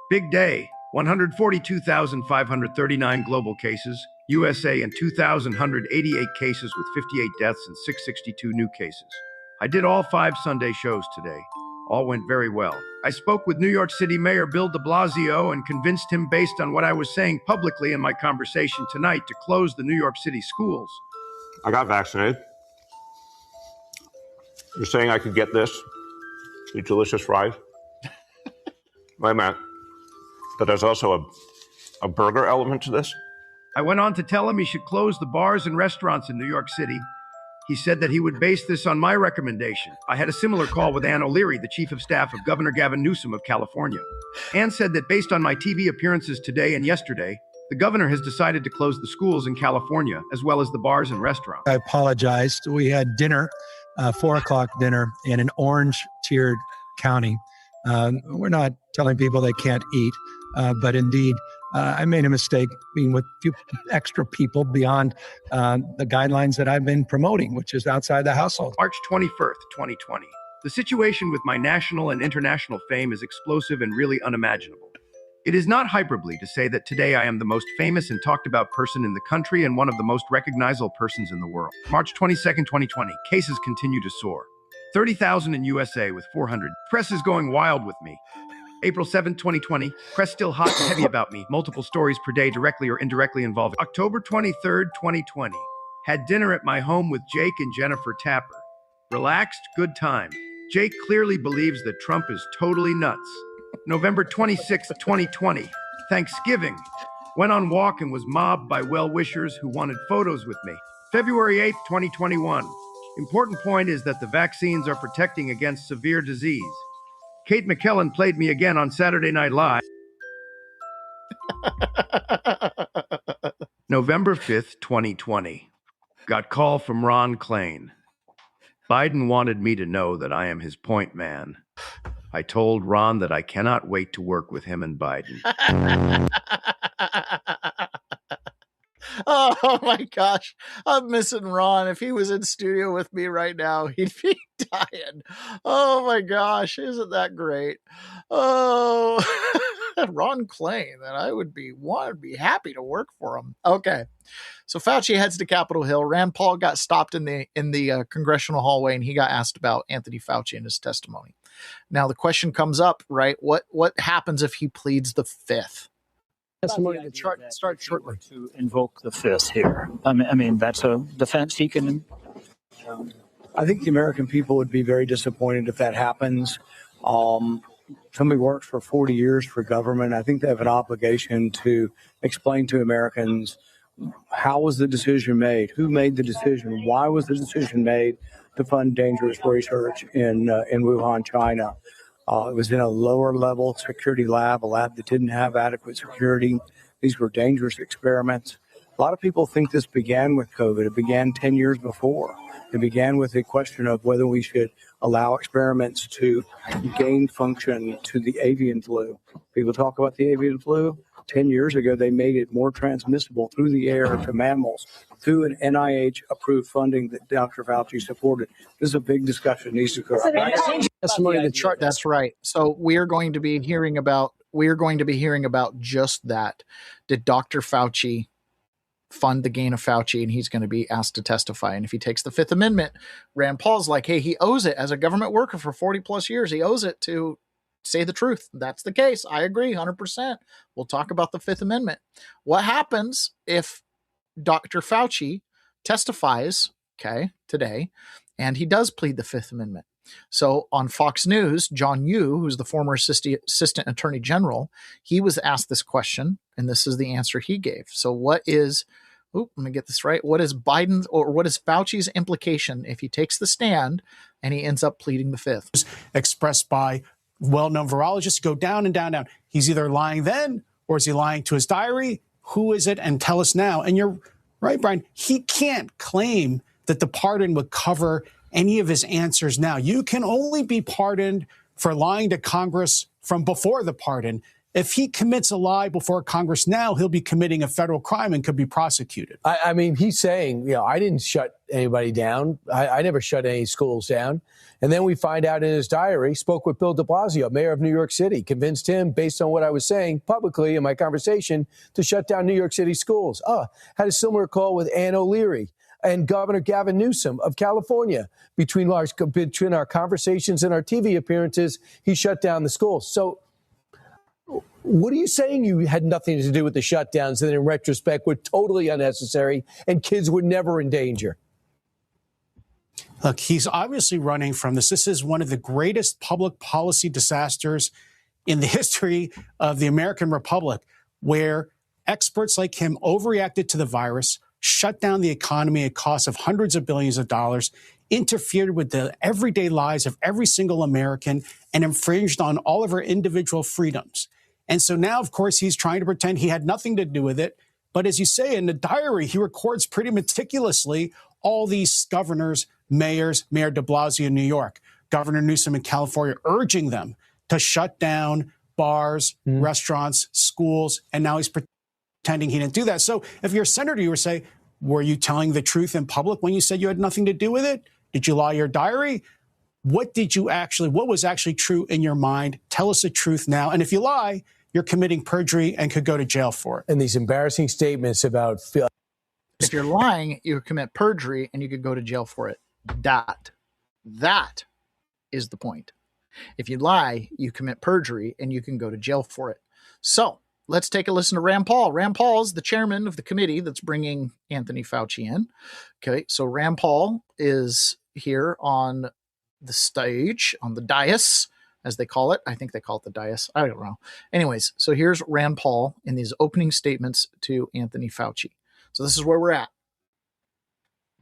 Big day, 142,539 global cases, USA and 2,188 cases with 58 deaths and 662 new cases. I did all 5 Sunday shows today. All went very well. I spoke with New York City Mayor Bill de Blasio and convinced him, based on what I was saying publicly in my conversation tonight, to close the New York City schools. I got vaccinated. You're saying I could get this? These delicious fries? Wait a minute. But there's also a burger element to this? I went on to tell him he should close the bars and restaurants in New York City. He said that he would base this on my recommendation. I had a similar call with Ann O'Leary, the chief of staff of Governor Gavin Newsom of California. Ann said that based on my TV appearances today and yesterday, the governor has decided to close the schools in California, as well as the bars and restaurants. I apologized. We had dinner, 4 o'clock dinner in an orange-tiered county. We're not telling people they can't eat, but indeed, I made a mistake being with a few extra people beyond the guidelines that I've been promoting, which is outside the household. March 21st, 2020. The situation with my national and international fame is explosive and really unimaginable. It is not hyperbole to say that today I am the most famous and talked about person in the country and one of the most recognizable persons in the world. March 22nd, 2020. Cases continue to soar. 30,000 in USA with 400. Press is going wild with me. April 7, 2020. Press still hot and heavy about me. Multiple stories per day directly or indirectly involved. October 23rd, 2020. Had dinner at my home with Jake and Jennifer Tapper. Relaxed, good time. Jake clearly believes that Trump is totally nuts. November 26, 2020. Thanksgiving. Went on walk and was mobbed by well-wishers who wanted photos with me. February 8, 2021. Important point is that the vaccines are protecting against severe disease. Kate McKellen played me again on Saturday Night Live. November 5th, 2020. Got call from Ron Klain. Biden wanted me to know that I am his point man. I told Ron that I cannot wait to work with him and Biden. Oh my gosh, I'm missing Ron. If he was in studio with me right now, he'd be dying. Oh my gosh, isn't that great? Oh, Ron Klain, that I would be happy to work for him. Okay, so Fauci heads to Capitol Hill. Rand Paul got stopped in the congressional hallway, and he got asked about Anthony Fauci and his testimony. Now the question comes up, right? What happens if he pleads the fifth? Testimony to start shortly to invoke the fifth here. I mean that's a defense he can. I think the American people would be very disappointed if that happens. Somebody works for 40 years for government. I think they have an obligation to explain to Americans how was the decision made, who made the decision, why was the decision made to fund dangerous research in Wuhan, China. It was in a lower level security lab, a lab that didn't have adequate security. These were dangerous experiments. A lot of people think this began with COVID. It began 10 years before. It began with the question of whether we should allow experiments to gain function to the avian flu. People talk about the avian flu. 10 years ago, they made it more transmissible through the air to mammals through an NIH-approved funding that Dr. Fauci supported. This is a big discussion. Needs to occur. That's right. So we are going to be hearing about just that. Did Dr. Fauci fund the gain of Fauci? And he's going to be asked to testify. And if he takes the Fifth Amendment, Rand Paul's like, hey, he owes it as a government worker for 40 plus years. He owes it to say the truth. That's the case. I agree 100%. We'll talk about the Fifth Amendment. What happens if Dr. Fauci testifies, today, and he does plead the Fifth Amendment? So on Fox News, John Yoo, who's the former assistant attorney general, he was asked this question, and this is the answer he gave. So let me get this right. What is Fauci's implication if he takes the stand and he ends up pleading the Fifth? Expressed by well-known virologists, go down and down, down. He's either lying then, or is he lying to his diary? Who is it? And tell us now. And you're right, Brian. He can't claim that the pardon would cover any of his answers now. You can only be pardoned for lying to Congress from before the pardon. If he commits a lie before Congress now, he'll be committing a federal crime and could be prosecuted. I mean, he's saying, I didn't shut anybody down. I never shut any schools down. And then we find out in his diary, spoke with Bill de Blasio, mayor of New York City, convinced him, based on what I was saying publicly in my conversation, to shut down New York City schools. Had a similar call with Ann O'Leary and Governor Gavin Newsom of California. Between our conversations and our TV appearances, he shut down the schools. So what are you saying? You had nothing to do with the shutdowns that in retrospect were totally unnecessary and kids were never in danger? Look, he's obviously running from this. This is one of the greatest public policy disasters in the history of the American Republic, where experts like him overreacted to the virus, shut down the economy at cost of hundreds of billions of dollars, interfered with the everyday lives of every single American, and infringed on all of our individual freedoms. And so now, of course, he's trying to pretend he had nothing to do with it. But as you say, in the diary, he records pretty meticulously all these governors, mayors, Mayor de Blasio in New York, Governor Newsom in California, urging them to shut down bars, restaurants, schools, and now he's pretending he didn't do that. So if you're a senator, you would say, were you telling the truth in public when you said you had nothing to do with it? Did you lie your diary? What was actually true in your mind? Tell us the truth now. And if you lie, you're committing perjury and could go to jail for it. And these embarrassing statements about... If you're lying, you commit perjury and you could go to jail for it. That is the point. If you lie, you commit perjury and you can go to jail for it. So let's take a listen to Rand Paul. Rand Paul is the chairman of the committee that's bringing Anthony Fauci in. Okay, so Rand Paul is here on the stage, on the dais, as they call it. I think they call it the dais. I don't know. Anyways, so here's Rand Paul in these opening statements to Anthony Fauci. So this is where we're at.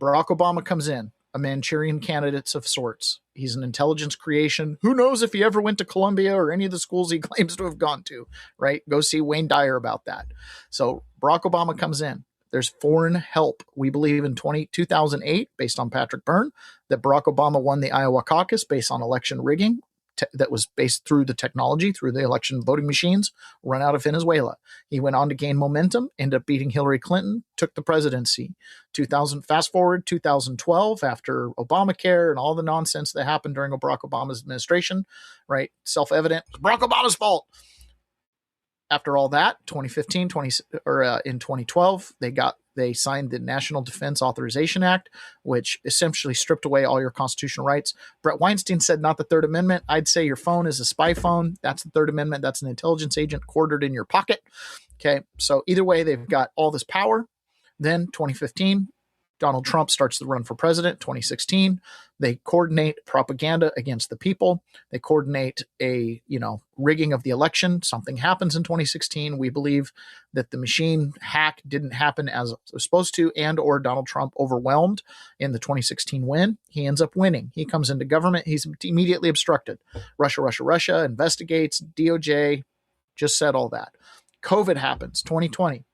Barack Obama comes in, a Manchurian candidate of sorts. He's an intelligence creation. Who knows if he ever went to Columbia or any of the schools he claims to have gone to, right? Go see Wayne Dyer about that. So Barack Obama comes in. There's foreign help. We believe in 2008, based on Patrick Byrne, that Barack Obama won the Iowa caucus based on election rigging that was based through the technology, through the election voting machines run out of Venezuela. He went on to gain momentum, ended up beating Hillary Clinton, took the presidency. Fast forward 2012, after Obamacare and all the nonsense that happened during Barack Obama's administration, right? Self-evident, it was Barack Obama's fault. After all that, in 2012, they signed the National Defense Authorization Act, which essentially stripped away all your constitutional rights. Brett Weinstein said not the Third Amendment. I'd say your phone is a spy phone. That's the Third Amendment. That's an intelligence agent quartered in your pocket. Okay, so either way, they've got all this power. Then 2015, Donald Trump starts the run for president. 2016, they coordinate propaganda against the people. They coordinate a rigging of the election. Something happens in 2016. We believe that the machine hack didn't happen as it was supposed to, and or Donald Trump overwhelmed in the 2016 win. He ends up winning. He comes into government. He's immediately obstructed. Russia investigates. DOJ just said all that. COVID happens. 2020.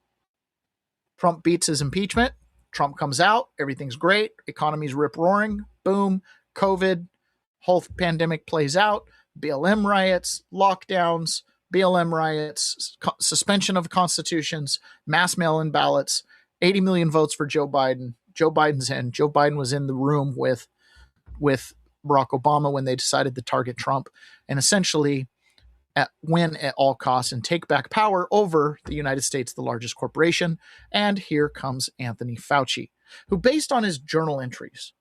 Trump beats his impeachment. Trump comes out, everything's great, economy's rip-roaring, boom, COVID, whole pandemic plays out, BLM riots, lockdowns, suspension of constitutions, mass mail-in ballots, 80 million votes for Joe Biden. Joe Biden's in. Joe Biden was in the room with Barack Obama when they decided to target Trump and essentially win at all costs and take back power over the United States, the largest corporation. And here comes Anthony Fauci, who, based on his journal entries,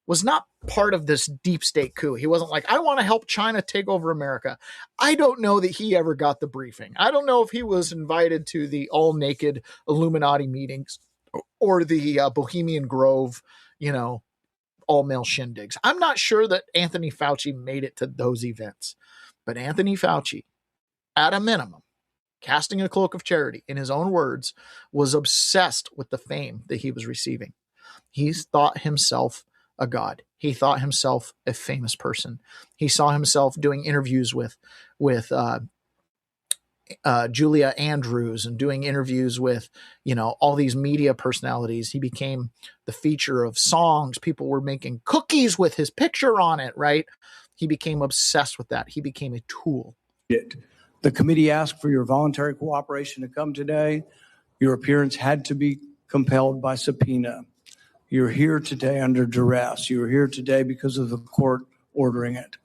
was not part of this deep state coup. He wasn't like, I want to help China take over America. I don't know that he ever got the briefing. I don't know if he was invited to the all naked Illuminati meetings or the Bohemian Grove, all male shindigs. I'm not sure that Anthony Fauci made it to those events. But Anthony Fauci, at a minimum, casting a cloak of charity, in his own words, was obsessed with the fame that he was receiving. He thought himself a god. He thought himself a famous person. He saw himself doing interviews with Julia Andrews and doing interviews with, all these media personalities. He became the feature of songs. People were making cookies with his picture on it, right? He became obsessed with that. He became a tool. The committee asked for your voluntary cooperation to come today. Your appearance had to be compelled by subpoena. You're here today under duress. You're here today because of the court ordering it.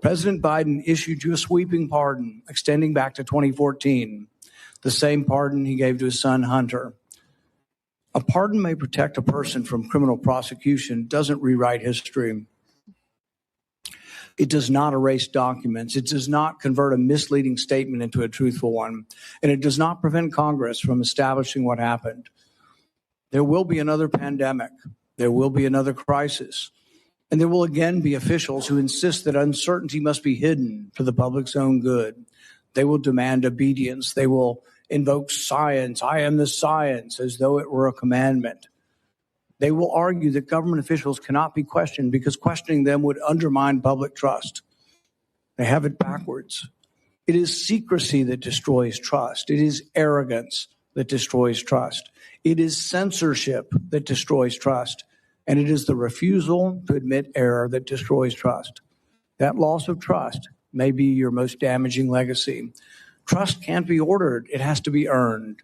President Biden issued you a sweeping pardon extending back to 2014, the same pardon he gave to his son, Hunter. A pardon may protect a person from criminal prosecution, doesn't rewrite history. It does not erase documents. It does not convert a misleading statement into a truthful one. And it does not prevent Congress from establishing what happened. There will be another pandemic. There will be another crisis. And there will again be officials who insist that uncertainty must be hidden for the public's own good. They will demand obedience. They will invoke science. I am the science, as though it were a commandment. They will argue that government officials cannot be questioned because questioning them would undermine public trust. They have it backwards. It is secrecy that destroys trust. It is arrogance that destroys trust. It is censorship that destroys trust. And it is the refusal to admit error that destroys trust. That loss of trust may be your most damaging legacy. Trust can't be ordered. It has to be earned.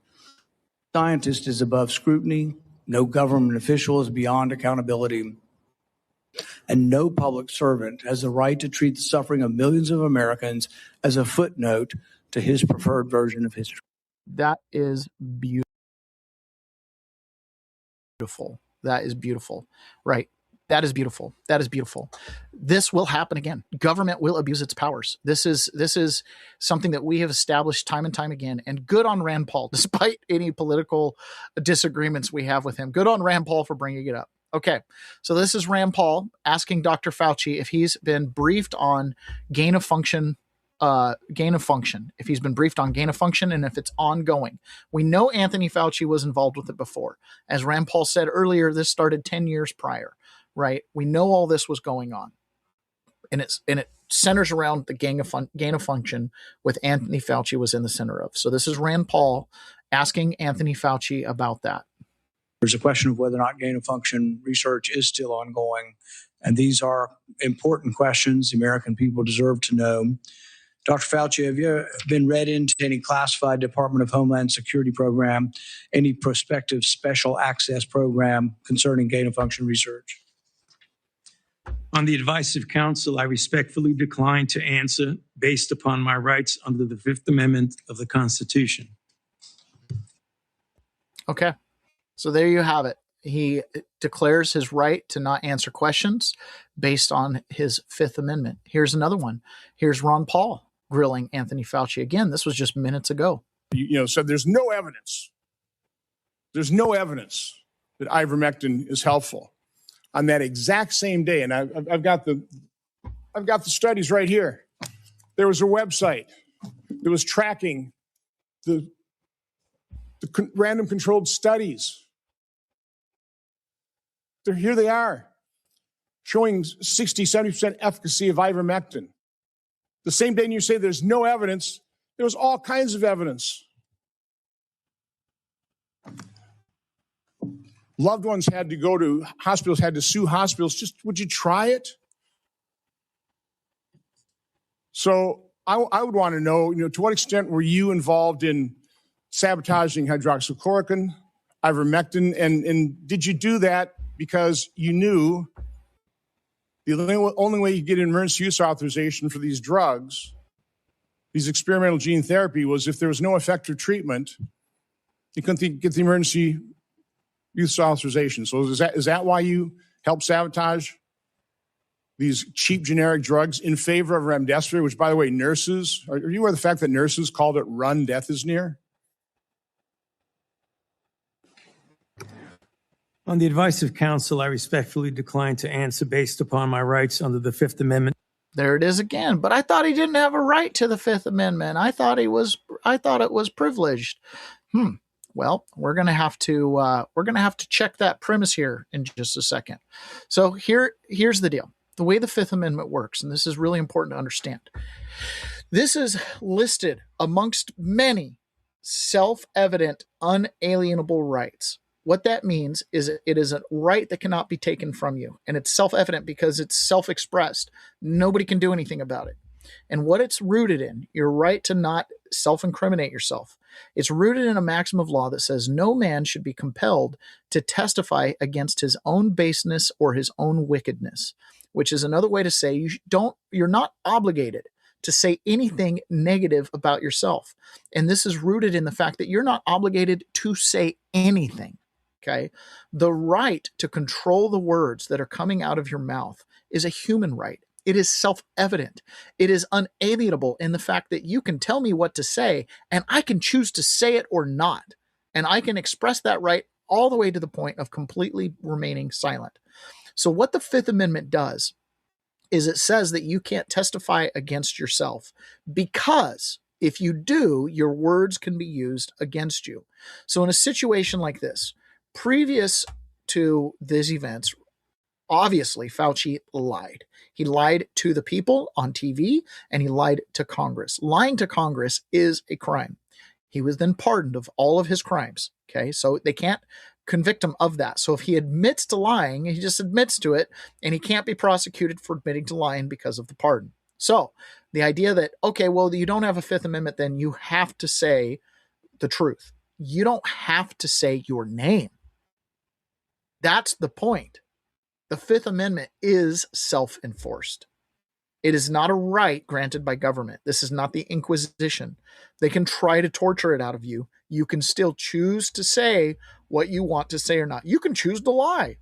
Scientist is above scrutiny. No government official is beyond accountability. And no public servant has the right to treat the suffering of millions of Americans as a footnote to his preferred version of history. That is beautiful. That is beautiful. Right. That is beautiful. That is beautiful. This will happen again. Government will abuse its powers. This is something that we have established time and time again. And good on Rand Paul, despite any political disagreements we have with him. Good on Rand Paul for bringing it up. Okay, so this is Rand Paul asking Dr. Fauci if he's been briefed on gain of function. If he's been briefed on gain of function and if it's ongoing. We know Anthony Fauci was involved with it before. As Rand Paul said earlier, this started 10 years prior. Right, we know all this was going on, and it centers around the gain of function, with Anthony Fauci was in the center of. So this is Rand Paul asking Anthony Fauci about that. There's a question of whether or not gain of function research is still ongoing, and these are important questions the American people deserve to know. Dr. Fauci, have you been read into any classified Department of Homeland Security program, any prospective special access program concerning gain of function research? On the advice of counsel, I respectfully decline to answer based upon my rights under the Fifth Amendment of the Constitution. Okay, so there you have it. He declares his right to not answer questions based on his Fifth Amendment. Here's another one. Here's Ron Paul grilling Anthony Fauci again. This was just minutes ago. Said there's no evidence. There's no evidence that ivermectin is helpful. On that exact same day, and I've got the studies right here. There was a website that was tracking the random controlled studies. Here they are, showing 60, 70% efficacy of ivermectin. The same day you say there's no evidence, there was all kinds of evidence. Loved ones had to go to hospitals, had to sue hospitals. Just, would you try it? So I would want to know, to what extent were you involved in sabotaging hydroxychloroquine, ivermectin, and did you do that because you knew the only way you get emergency use authorization for these drugs, these experimental gene therapy, was if there was no effective treatment, you couldn't get the emergency use authorization. So is that why you helped sabotage these cheap generic drugs in favor of remdesivir, which, by the way, nurses, are you aware of the fact that nurses called it run, death is near? On the advice of counsel, I respectfully decline to answer based upon my rights under the Fifth Amendment. There it is again. But I thought he didn't have a right to the Fifth Amendment. I thought it was privileged. Well, we're gonna have to check that premise here in just a second. So here's the deal. The way the Fifth Amendment works, and this is really important to understand. This is listed amongst many self-evident, unalienable rights. What that means is it is a right that cannot be taken from you. And it's self-evident because it's self-expressed. Nobody can do anything about it. And what it's rooted in, your right to not self-incriminate yourself. It's rooted in a maxim of law that says no man should be compelled to testify against his own baseness or his own wickedness, which is another way to say you're not obligated to say anything negative about yourself. And this is rooted in the fact that you're not obligated to say anything. Okay. The right to control the words that are coming out of your mouth is a human right. It is self-evident. It is unalienable in the fact that you can tell me what to say and I can choose to say it or not. And I can express that right all the way to the point of completely remaining silent. So what the Fifth Amendment does is it says that you can't testify against yourself because if you do, your words can be used against you. So in a situation like this, previous to these events, obviously Fauci lied. He lied to the people on TV and he lied to Congress. Lying to Congress is a crime. He was then pardoned of all of his crimes. Okay, so they can't convict him of that. So if he admits to lying, he just admits to it and he can't be prosecuted for admitting to lying because of the pardon. So the idea that, okay, well, you don't have a Fifth Amendment, then you have to say the truth. You don't have to say your name. That's the point. The Fifth Amendment is self-enforced. It is not a right granted by government. This is not the Inquisition. They can try to torture it out of you. You can still choose to say what you want to say or not. You can choose to lie.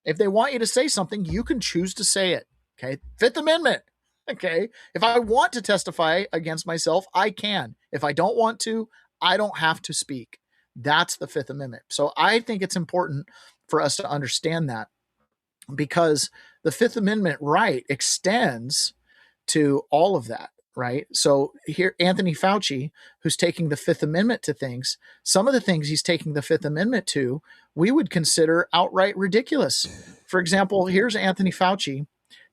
If they want you to say something, you can choose to say it. Okay. Fifth Amendment. Okay. If I want to testify against myself, I can. If I don't want to, I don't have to speak. That's the Fifth Amendment. So I think it's important for us to understand that, because the Fifth Amendment right extends to all of that, right? So here, Anthony Fauci, who's taking the Fifth Amendment to things, some of the things he's taking the Fifth Amendment to, we would consider outright ridiculous. For example, here's Anthony Fauci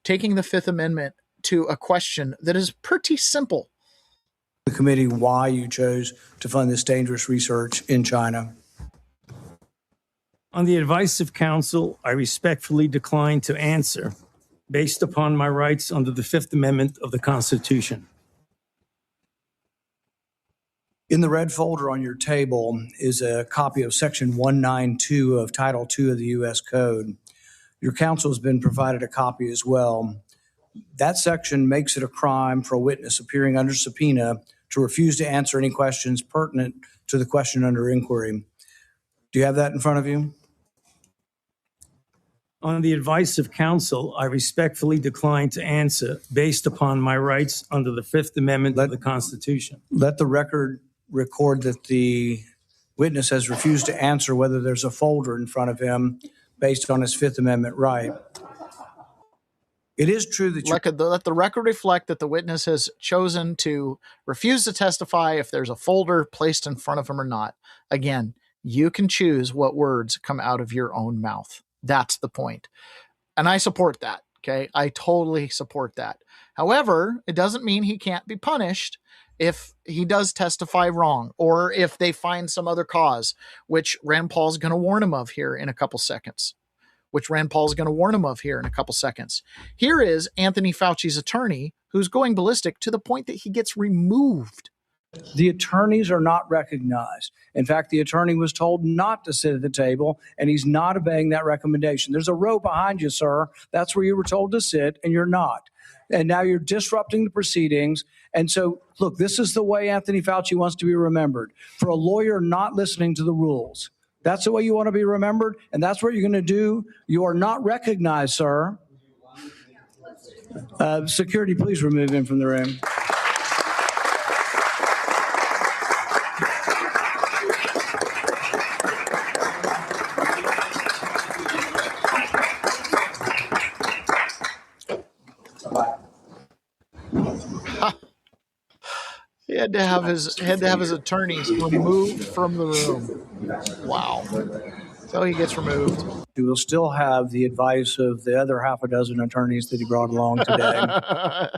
taking the Fifth Amendment to a question that is pretty simple. The committee, why you chose to fund this dangerous research in China. On the advice of counsel, I respectfully decline to answer based upon my rights under the Fifth Amendment of the Constitution. In the red folder on your table is a copy of Section 192 of Title II of the U.S. Code. Your counsel has been provided a copy as well. That section makes it a crime for a witness appearing under subpoena to refuse to answer any questions pertinent to the question under inquiry. Do you have that in front of you? On the advice of counsel, I respectfully decline to answer based upon my rights under the Fifth Amendment of the Constitution. Let the record record that the witness has refused to answer whether there's a folder in front of him based on his Fifth Amendment right. It is true that let the record reflect that the witness has chosen to refuse to testify if there's a folder placed in front of him or not. Again, you can choose what words come out of your own mouth. That's the point. And I support that. Okay. I totally support that. However, it doesn't mean he can't be punished if he does testify wrong, or if they find some other cause, which Rand Paul's going to warn him of here in a couple seconds. Here is Anthony Fauci's attorney, who's going ballistic to the point that he gets removed. The attorneys are not recognized. In fact, the attorney was told not to sit at the table, and he's not obeying that recommendation. There's a row behind you, sir. That's where you were told to sit, and you're not. And now you're disrupting the proceedings. And so, look, this is the way Anthony Fauci wants to be remembered. For a lawyer not listening to the rules. That's the way you want to be remembered, and that's what you're going to do. You are not recognized, sir. Security, please remove him from the room. He had to have his attorneys removed from the room. Wow. So he gets removed. He will still have the advice of the other half a dozen attorneys that he brought along today.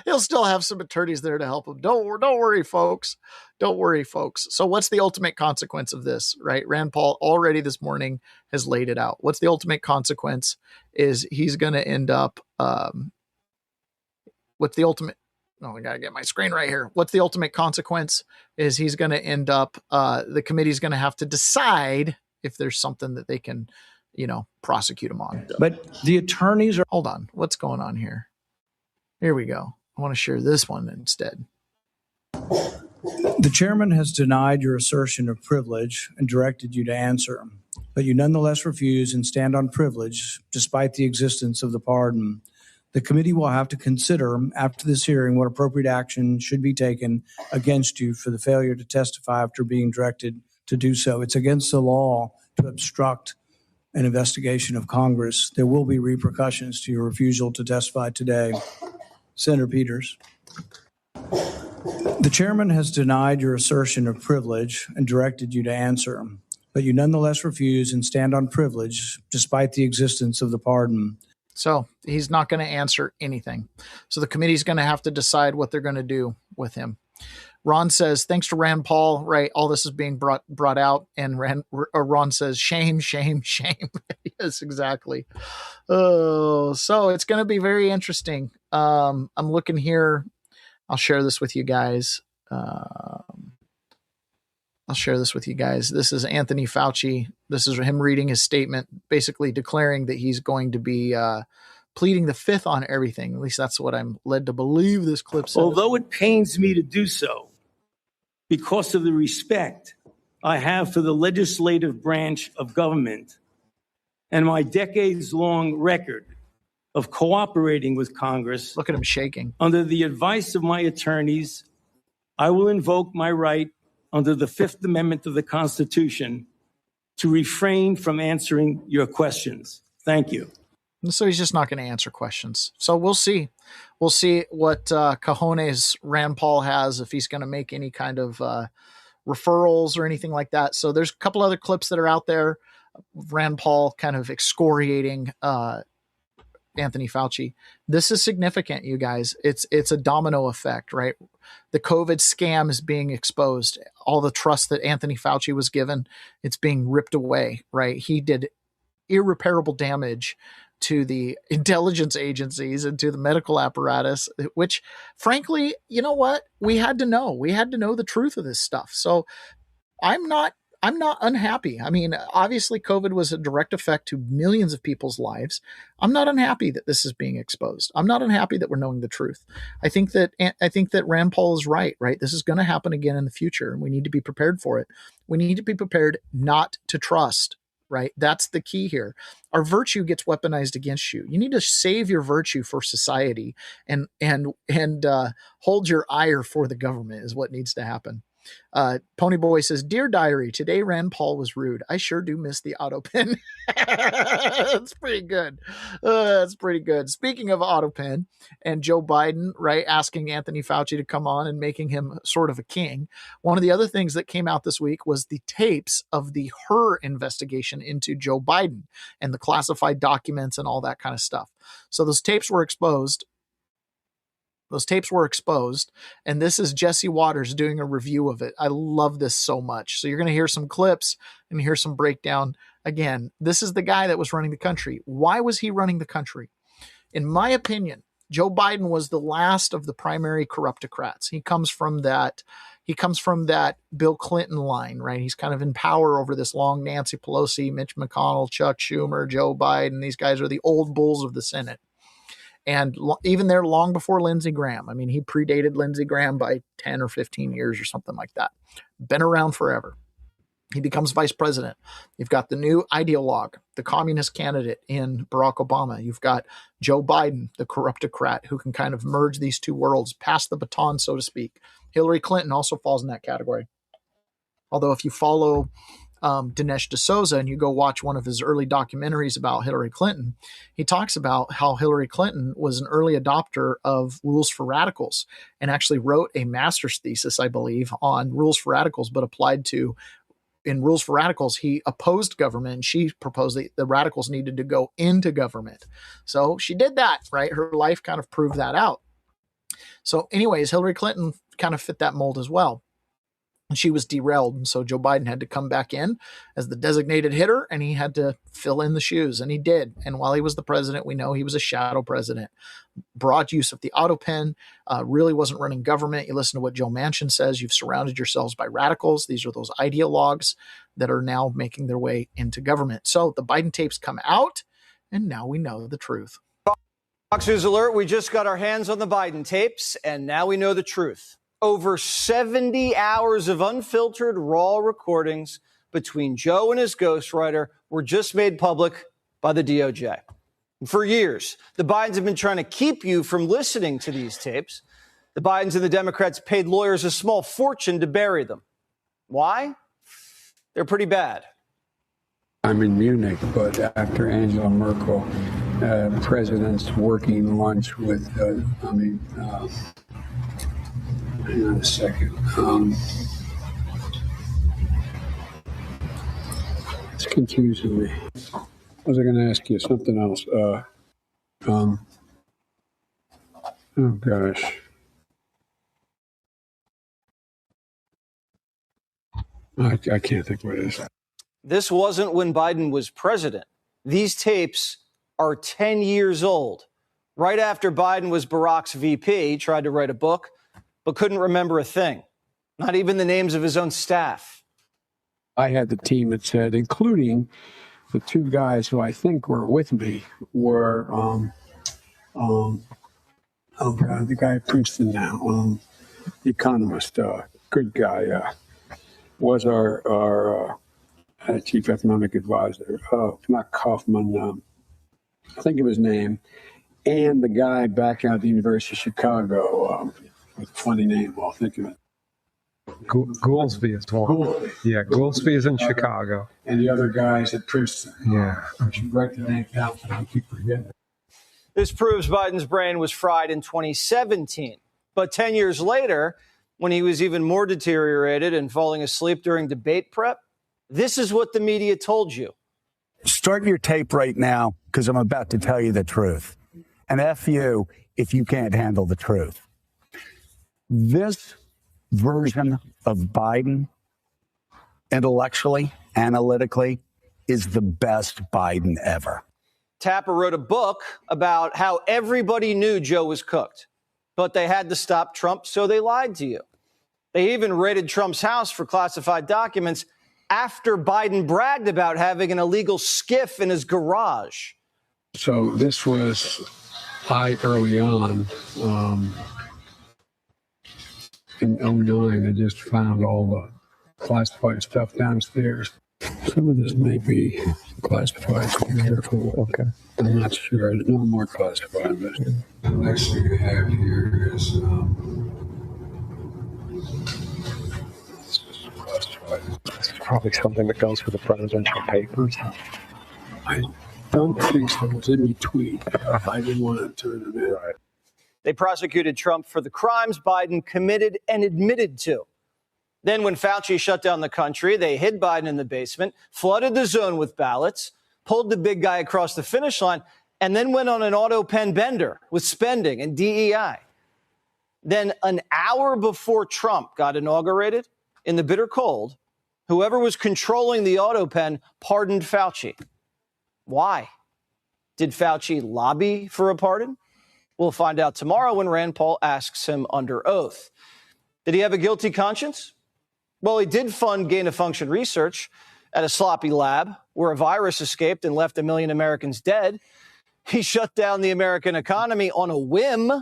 He'll still have some attorneys there to help him. Don't worry, folks. Don't worry, folks. So what's the ultimate consequence of this, right? Rand Paul already this morning has laid it out. What's the ultimate consequence is he's going to end up, what's the ultimate, I got to get my screen right here. What's the ultimate consequence is he's going to end up, the committee's going to have to decide if there's something that they can, prosecute him on. But the attorneys are... Hold on. What's going on here? Here we go. I want to share this one instead. The chairman has denied your assertion of privilege and directed you to answer, but you nonetheless refuse and stand on privilege despite the existence of the pardon. The committee will have to consider after this hearing what appropriate action should be taken against you for the failure to testify after being directed to do so. It's against the law to obstruct an investigation of Congress. There will be repercussions to your refusal to testify today. Senator Peters. The chairman has denied your assertion of privilege and directed you to answer, but you nonetheless refuse and stand on privilege despite the existence of the pardon. So he's not going to answer anything. So the committee's going to have to decide what they're going to do with him. Ron says, thanks to Rand Paul, right? All this is being brought out. And Ron says, shame, shame, shame. Yes, exactly. Oh, so it's going to be very interesting. I'm looking here. I'll share this with you guys. This is Anthony Fauci. This is him reading his statement, basically declaring that he's going to be pleading the fifth on everything. At least that's what I'm led to believe this clip says. Although it pains me to do so, because of the respect I have for the legislative branch of government and my decades-long record of cooperating with Congress. Look at him shaking. Under the advice of my attorneys, I will invoke my right under the Fifth Amendment of the Constitution to refrain from answering your questions. Thank you. So he's just not going to answer questions. So we'll see. We'll see what cojones Rand Paul has, if he's going to make any kind of referrals or anything like that. So there's a couple other clips that are out there. Rand Paul kind of excoriating Anthony Fauci. This is significant, you guys. It's a domino effect, right? The COVID scam is being exposed. All the trust that Anthony Fauci was given, it's being ripped away, right? He did irreparable damage to the intelligence agencies and to the medical apparatus, which frankly, you know what? We had to know the truth of this stuff. So I'm not unhappy. I mean, obviously COVID was a direct effect to millions of people's lives. I'm not unhappy that this is being exposed. I'm not unhappy that we're knowing the truth. I think that Rand Paul is right? This is going to happen again in the future, and we need to be prepared for it. We need to be prepared not to trust, right? That's the key here. Our virtue gets weaponized against you. You need to save your virtue for society and hold your ire for the government is what needs to happen. Ponyboy says, "Dear Diary, today Rand Paul was rude. I sure do miss the auto pen." That's pretty good. That's pretty good. Speaking of auto pen and Joe Biden, right, asking Anthony Fauci to come on and making him sort of a king. One of the other things that came out this week was the tapes of the Her investigation into Joe Biden and the classified documents and all that kind of stuff. So those tapes were exposed. And this is Jesse Waters doing a review of it. I love this so much. So you're going to hear some clips and hear some breakdown. Again, this is the guy that was running the country. Why was he running the country? In my opinion, Joe Biden was the last of the primary corruptocrats. He comes from that Bill Clinton line, right? He's kind of in power over this long Nancy Pelosi, Mitch McConnell, Chuck Schumer, Joe Biden. These guys are the old bulls of the Senate. And even there long before Lindsey Graham. I mean, he predated Lindsey Graham by 10 or 15 years or something like that. Been around forever. He becomes vice president. You've got the new ideologue, the communist candidate in Barack Obama. You've got Joe Biden, the corruptocrat, who can kind of merge these two worlds, pass the baton, so to speak. Hillary Clinton also falls in that category. Although if you follow Dinesh D'Souza and you go watch one of his early documentaries about Hillary Clinton, he talks about how Hillary Clinton was an early adopter of Rules for Radicals and actually wrote a master's thesis, I believe, on Rules for Radicals, but applied to, in Rules for Radicals, he opposed government and she proposed that the radicals needed to go into government. So she did that, right? Her life kind of proved that out. So anyways, Hillary Clinton kind of fit that mold as well. And she was derailed. And so Joe Biden had to come back in as the designated hitter and he had to fill in the shoes. And he did. And while he was the president, we know he was a shadow president. Broad use of the auto pen, really wasn't running government. You listen to what Joe Manchin says. You've surrounded yourselves by radicals. These are those ideologues that are now making their way into government. So the Biden tapes come out and now we know the truth. Fox News alert. We just got our hands on the Biden tapes and now we know the truth. Over 70 hours of unfiltered, raw recordings between Joe and his ghostwriter were just made public by the DOJ. For years, the Bidens have been trying to keep you from listening to these tapes. The Bidens and the Democrats paid lawyers a small fortune to bury them. Why? They're pretty bad. I'm in Munich, but after Angela Merkel, president's working lunch with, hang on a second. It's confusing me. I was going to ask you something else. Oh, gosh. I can't think what it is. This wasn't when Biden was president. These tapes are 10 years old. Right after Biden was Barack's VP, he tried to write a book, but couldn't remember a thing, not even the names of his own staff. I had the team that said, including the two guys who I think were with me, were the guy at Princeton now, the economist, good guy, was our chief economic advisor, not Kaufman, I think of his name, and the guy back out at the University of Chicago with a funny name, I'll think of it. Goolsby is one. Yeah, Goolsby is in Chicago. And the other guy's at Princeton. Yeah. I should write the name down, but I keep forgetting. This proves Biden's brain was fried in 2017. But 10 years later, when he was even more deteriorated and falling asleep during debate prep, this is what the media told you. Start your tape right now, because I'm about to tell you the truth. And F you if you can't handle the truth. This version of Biden, intellectually, analytically, is the best Biden ever. Tapper wrote a book about how everybody knew Joe was cooked, but they had to stop Trump, so they lied to you. They even raided Trump's house for classified documents after Biden bragged about having an illegal skiff in his garage. So this was early on. In 2009, I just found all the classified stuff downstairs. Some of this may be classified, so be careful. Okay. I'm not sure. No more classified, but the next thing I have here is classified. This is probably something that goes with the presidential papers. I don't think so. It was in between. I didn't want to turn it in. Right. They prosecuted Trump for the crimes Biden committed and admitted to. Then when Fauci shut down the country, they hid Biden in the basement, flooded the zone with ballots, pulled the big guy across the finish line, and then went on an auto pen bender with spending and DEI. Then an hour before Trump got inaugurated, in the bitter cold, whoever was controlling the auto pen pardoned Fauci. Why? Did Fauci lobby for a pardon? We'll find out tomorrow when Rand Paul asks him under oath. Did he have a guilty conscience? Well, he did fund gain-of-function research at a sloppy lab where a virus escaped and left 1 million Americans dead. He shut down the American economy on a whim,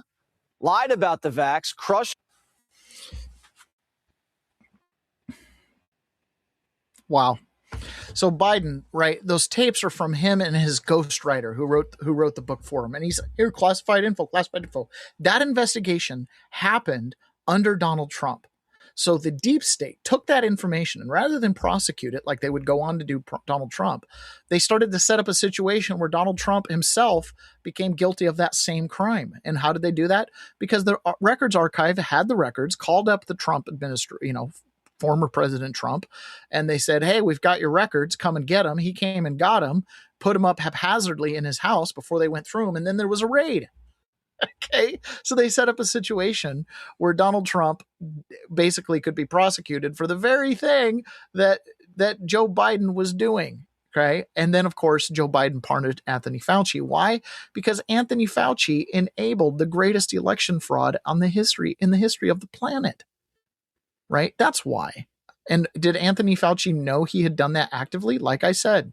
lied about the vax, crushed. Wow. So Biden, right? Those tapes are from him and his ghostwriter who wrote the book for him. And he's here, classified info. That investigation happened under Donald Trump. So the deep state took that information and rather than prosecute it like they would go on to do Donald Trump, they started to set up a situation where Donald Trump himself became guilty of that same crime. And how did they do that? Because the records archive had the records, called up the Trump administration, former President Trump, and they said, hey, we've got your records, come and get them. He came and got them, put them up haphazardly in his house before they went through them, and then there was a raid. Okay, so they set up a situation where Donald Trump basically could be prosecuted for the very thing that Joe Biden was doing. Okay, and then of course Joe Biden pardoned Anthony Fauci. Why? Because Anthony Fauci enabled the greatest election fraud in the history of the planet. Right? That's why. And did Anthony Fauci know he had done that actively? Like I said,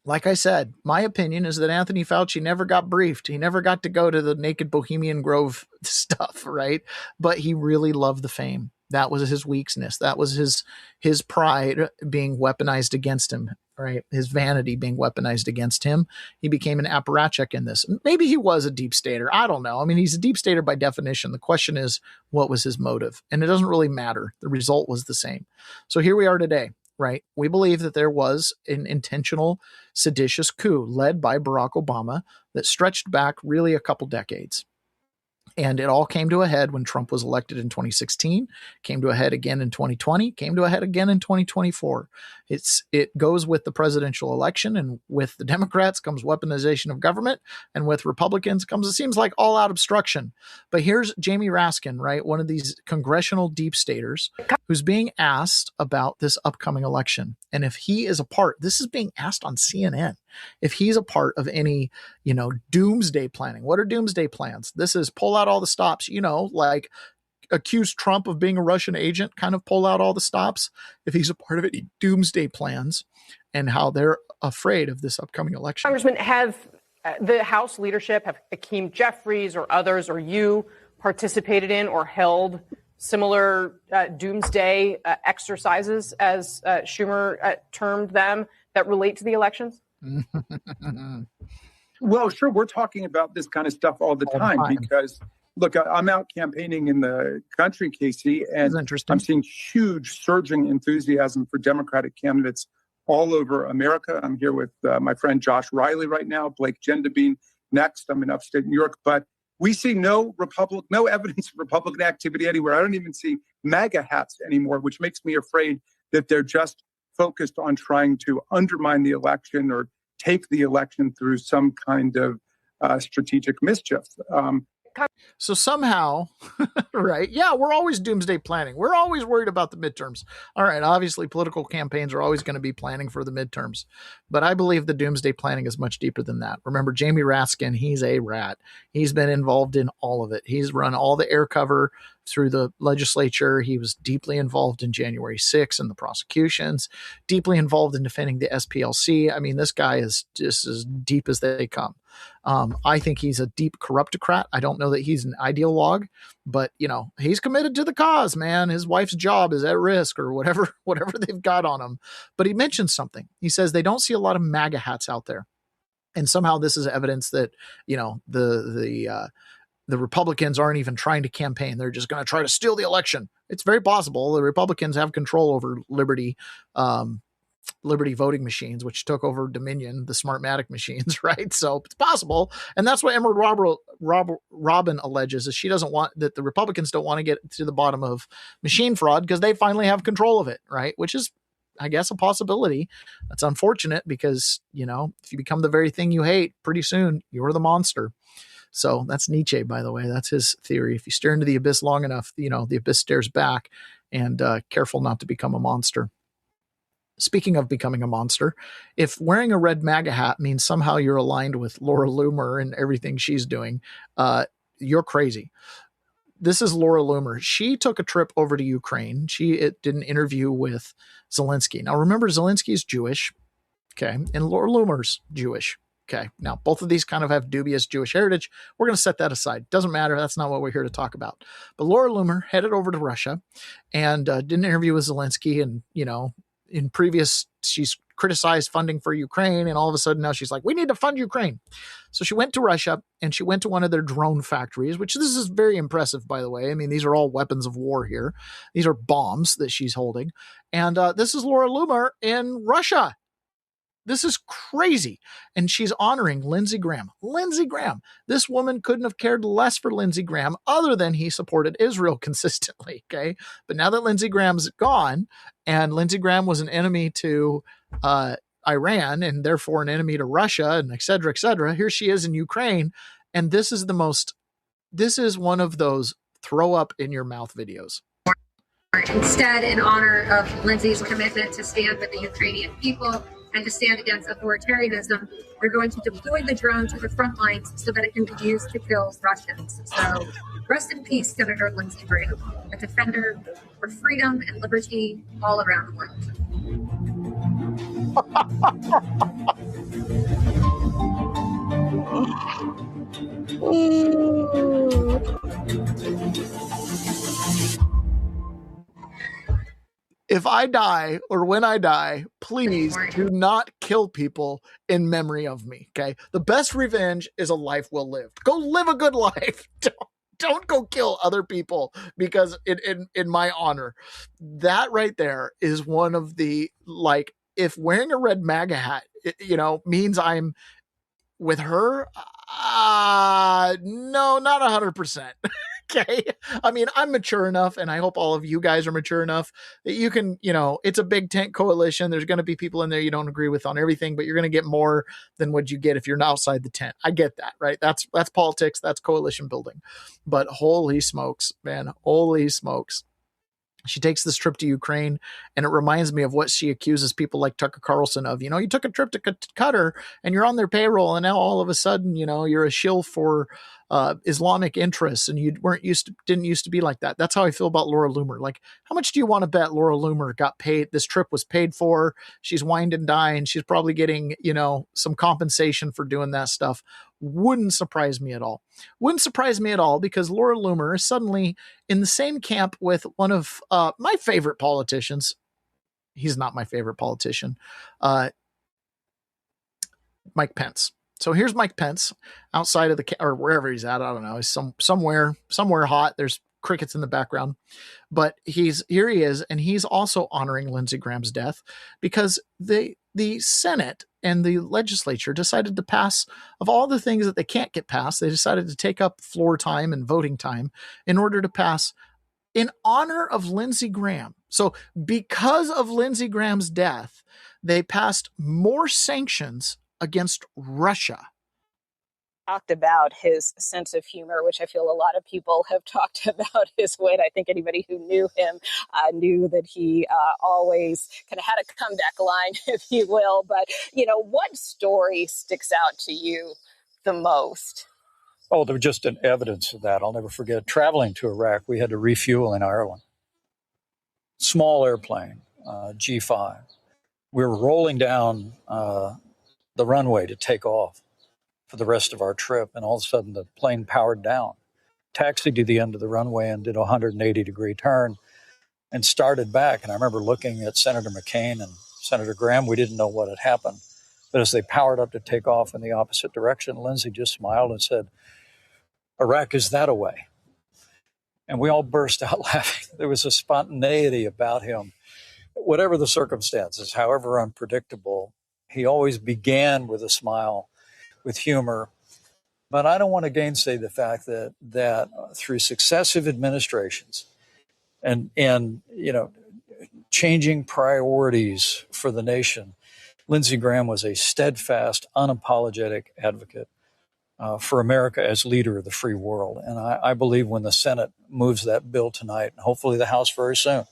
my opinion is that Anthony Fauci never got briefed. He never got to go to the Naked Bohemian Grove stuff, right? But he really loved the fame. That was his weakness. That was his pride being weaponized against him, right? His vanity being weaponized against him. He became an apparatchik in this. Maybe he was a deep stater. I don't know. I mean, he's a deep stater by definition. The question is, what was his motive? And it doesn't really matter. The result was the same. So here we are today, right? We believe that there was an intentional seditious coup led by Barack Obama that stretched back really a couple decades. And it all came to a head when Trump was elected in 2016, came to a head again in 2020, came to a head again in 2024. It goes with the presidential election, and with the Democrats comes weaponization of government, and with Republicans comes, it seems like, all-out obstruction. But here's Jamie Raskin, right, one of these congressional deep staters who's being asked about this upcoming election. And if he is a part, this is being asked on CNN, if he's a part of any, doomsday planning. What are doomsday plans? This is pull out all the stops, like accuse Trump of being a Russian agent, kind of pull out all the stops. If he's a part of any doomsday plans and how they're afraid of this upcoming election. Congressman, have the House leadership, have Hakeem Jeffries or others or you participated in or held similar doomsday exercises, as Schumer termed them, that relate to the elections? Well, sure. We're talking about this kind of stuff all the time because, look, I'm out campaigning in the country, Casey, and I'm seeing huge surging enthusiasm for Democratic candidates all over America. I'm here with my friend Josh Riley right now, Blake Gendabine next. I'm in upstate New York, but we see no evidence of Republican activity anywhere. I don't even see MAGA hats anymore, which makes me afraid that they're just focused on trying to undermine the election or take the election through some kind of strategic mischief. So somehow, right? Yeah, we're always doomsday planning. We're always worried about the midterms. All right, obviously political campaigns are always going to be planning for the midterms, but I believe the doomsday planning is much deeper than that. Remember, Jamie Raskin, he's a rat. He's been involved in all of it. He's run all the air cover through the legislature. He was deeply involved in January 6th and the prosecutions, deeply involved in defending the SPLC. I mean, this guy is just as deep as they come. I think he's a deep corruptocrat. I don't know that he's an ideologue, but he's committed to the cause, man. His wife's job is at risk or whatever they've got on him. But he mentioned something. He says they don't see a lot of MAGA hats out there. And somehow this is evidence that, the Republicans aren't even trying to campaign. They're just going to try to steal the election. It's very possible. The Republicans have control over Liberty voting machines, which took over Dominion, the Smartmatic machines, right? So it's possible. And that's what Emerald Robin alleges, is she doesn't want that the Republicans don't want to get to the bottom of machine fraud because they finally have control of it, right? Which is, I guess, a possibility. That's unfortunate because, if you become the very thing you hate, pretty soon you're the monster. So that's Nietzsche, by the way. That's his theory. If you stare into the abyss long enough, the abyss stares back, and careful not to become a monster. Speaking of becoming a monster, if wearing a red MAGA hat means somehow you're aligned with Laura Loomer and everything she's doing, you're crazy. This is Laura Loomer. She took a trip over to Ukraine. She did an interview with Zelensky. Now, remember, Zelensky's Jewish, okay, and Laura Loomer's Jewish. Okay, now both of these kind of have dubious Jewish heritage. We're going to set that aside. Doesn't matter. That's not what we're here to talk about. But Laura Loomer headed over to Russia and did an interview with Zelensky. And, in previous, she's criticized funding for Ukraine. And all of a sudden now she's like, we need to fund Ukraine. So she went to Russia and she went to one of their drone factories, which this is very impressive, by the way. I mean, these are all weapons of war here. These are bombs that she's holding. And this is Laura Loomer in Russia. This is crazy. And she's honoring Lindsey Graham. Lindsey Graham. This woman couldn't have cared less for Lindsey Graham other than he supported Israel consistently. Okay. But now that Lindsey Graham's gone, and Lindsey Graham was an enemy to Iran and therefore an enemy to Russia, and et cetera, here she is in Ukraine. And this is one of those throw up in your mouth videos. Instead, in honor of Lindsey's commitment to stand with the Ukrainian people and to stand against authoritarianism, we're going to deploy the drone to the front lines so that it can be used to kill Russians. So rest in peace, Senator Lindsey Graham, a defender for freedom and liberty all around the world. If I die or when I die, please do not kill people in memory of me. Okay. The best revenge is a life well lived. Go live a good life. Don't go kill other people because in my honor. That right there is one of the, like, if wearing a red MAGA hat, means I'm with her. No, not 100%. Okay. I mean, I'm mature enough, and I hope all of you guys are mature enough that you can, it's a big tent coalition. There's going to be people in there you don't agree with on everything, but you're going to get more than what you get if you're outside the tent. I get that, right? That's politics. That's coalition building. But holy smokes, man, holy smokes. She takes this trip to Ukraine, and it reminds me of what she accuses people like Tucker Carlson of. You took a trip to Qatar, and you're on their payroll, and now all of a sudden, you're a shill for Islamic interests, and you didn't used to be like that. That's how I feel about Laura Loomer. Like, how much do you want to bet Laura Loomer got paid? This trip was paid for. She's wined and dined. She's probably getting, some compensation for doing that stuff. Wouldn't surprise me at all. Wouldn't surprise me at all, because Laura Loomer is suddenly in the same camp with one of my favorite politicians. He's not my favorite politician. Mike Pence. So here's Mike Pence outside of or wherever he's at. I don't know. He's somewhere hot. There's crickets in the background, but here he is. And he's also honoring Lindsey Graham's death, because the Senate and the legislature decided to pass, of all the things that they can't get passed, they decided to take up floor time and voting time in order to pass in honor of Lindsey Graham. So because of Lindsey Graham's death, they passed more sanctions against Russia. Talked about his sense of humor, which I feel a lot of people have talked about his wit. I think anybody who knew him knew that he always kind of had a comeback line, if you will. But, what story sticks out to you the most? Oh, there was just an evidence of that. I'll never forget traveling to Iraq. We had to refuel in Ireland. Small airplane, G5. We were rolling down the runway to take off for the rest of our trip, and all of a sudden the plane powered down, taxied to the end of the runway and did a 180-degree turn and started back. And I remember looking at Senator McCain and Senator Graham. We didn't know what had happened, but as they powered up to take off in the opposite direction, Lindsey just smiled and said, "Iraq is that away." And we all burst out laughing. There was a spontaneity about him. Whatever the circumstances, however unpredictable, he always began with a smile, with humor. But I don't want to gainsay the fact that through successive administrations and changing priorities for the nation, Lindsey Graham was a steadfast, unapologetic advocate for America as leader of the free world. And I believe when the Senate moves that bill tonight, and hopefully the House very soon,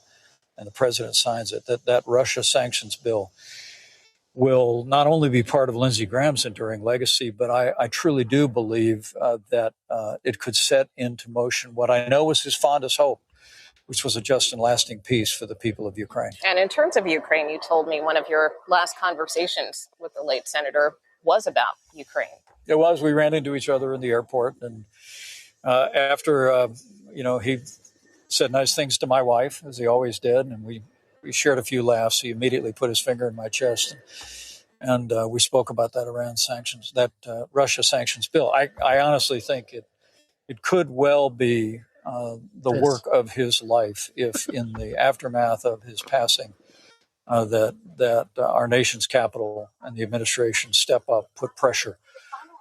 and the president signs it, that Russia sanctions bill will not only be part of Lindsey Graham's enduring legacy, but I truly do believe that it could set into motion what I know was his fondest hope, which was a just and lasting peace for the people of Ukraine. And in terms of Ukraine, you told me one of your last conversations with the late senator was about Ukraine. It was. We ran into each other in the airport, and after he said nice things to my wife, as he always did, and we shared a few laughs. He immediately put his finger in my chest, and we spoke about that Iran sanctions, that Russia sanctions bill. I honestly think it could well be the work of his life if, in the aftermath of his passing, that our nation's capital and the administration step up, put pressure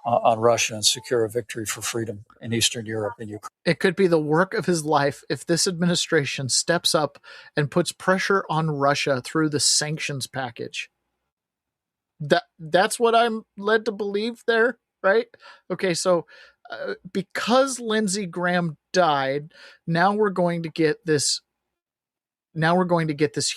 on Russia, and secure a victory for freedom in Eastern Europe and Ukraine. It could be the work of his life if this administration steps up and puts pressure on Russia through the sanctions package. That's what I'm led to believe there, right? Okay, so because Lindsey Graham died, now we're going to get this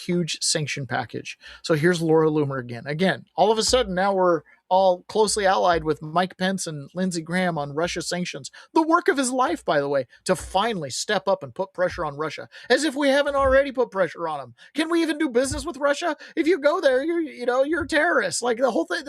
huge sanction package. So here's Laura Loomer again. All of a sudden, now we're all closely allied with Mike Pence and Lindsey Graham on Russia sanctions. The work of his life, by the way, to finally step up and put pressure on Russia, as if we haven't already put pressure on them. Can we even do business with Russia? If you go there, you're a terrorist. Like the whole thing.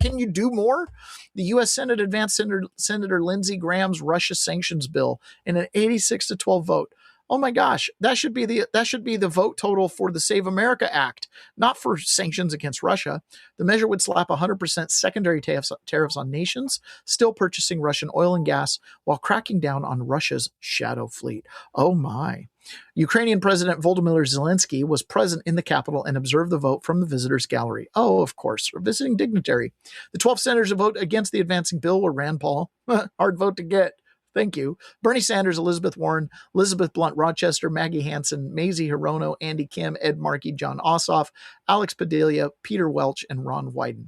Can you do more? The U.S. Senate advanced Senator Lindsey Graham's Russia sanctions bill in an 86-12 vote. Oh my gosh, that should be the vote total for the Save America Act, not for sanctions against Russia. The measure would slap 100% secondary tariffs on nations still purchasing Russian oil and gas while cracking down on Russia's shadow fleet. Oh my. Ukrainian President Volodymyr Zelensky was present in the Capitol and observed the vote from the visitors' gallery. Oh, of course, a visiting dignitary. The 12 senators to vote against the advancing bill were Rand Paul, hard vote to get, thank you, Bernie Sanders, Elizabeth Warren, Elizabeth Blunt Rochester, Maggie Hansen, Mazie Hirono, Andy Kim, Ed Markey, John Ossoff, Alex Padilla, Peter Welch, and Ron Wyden.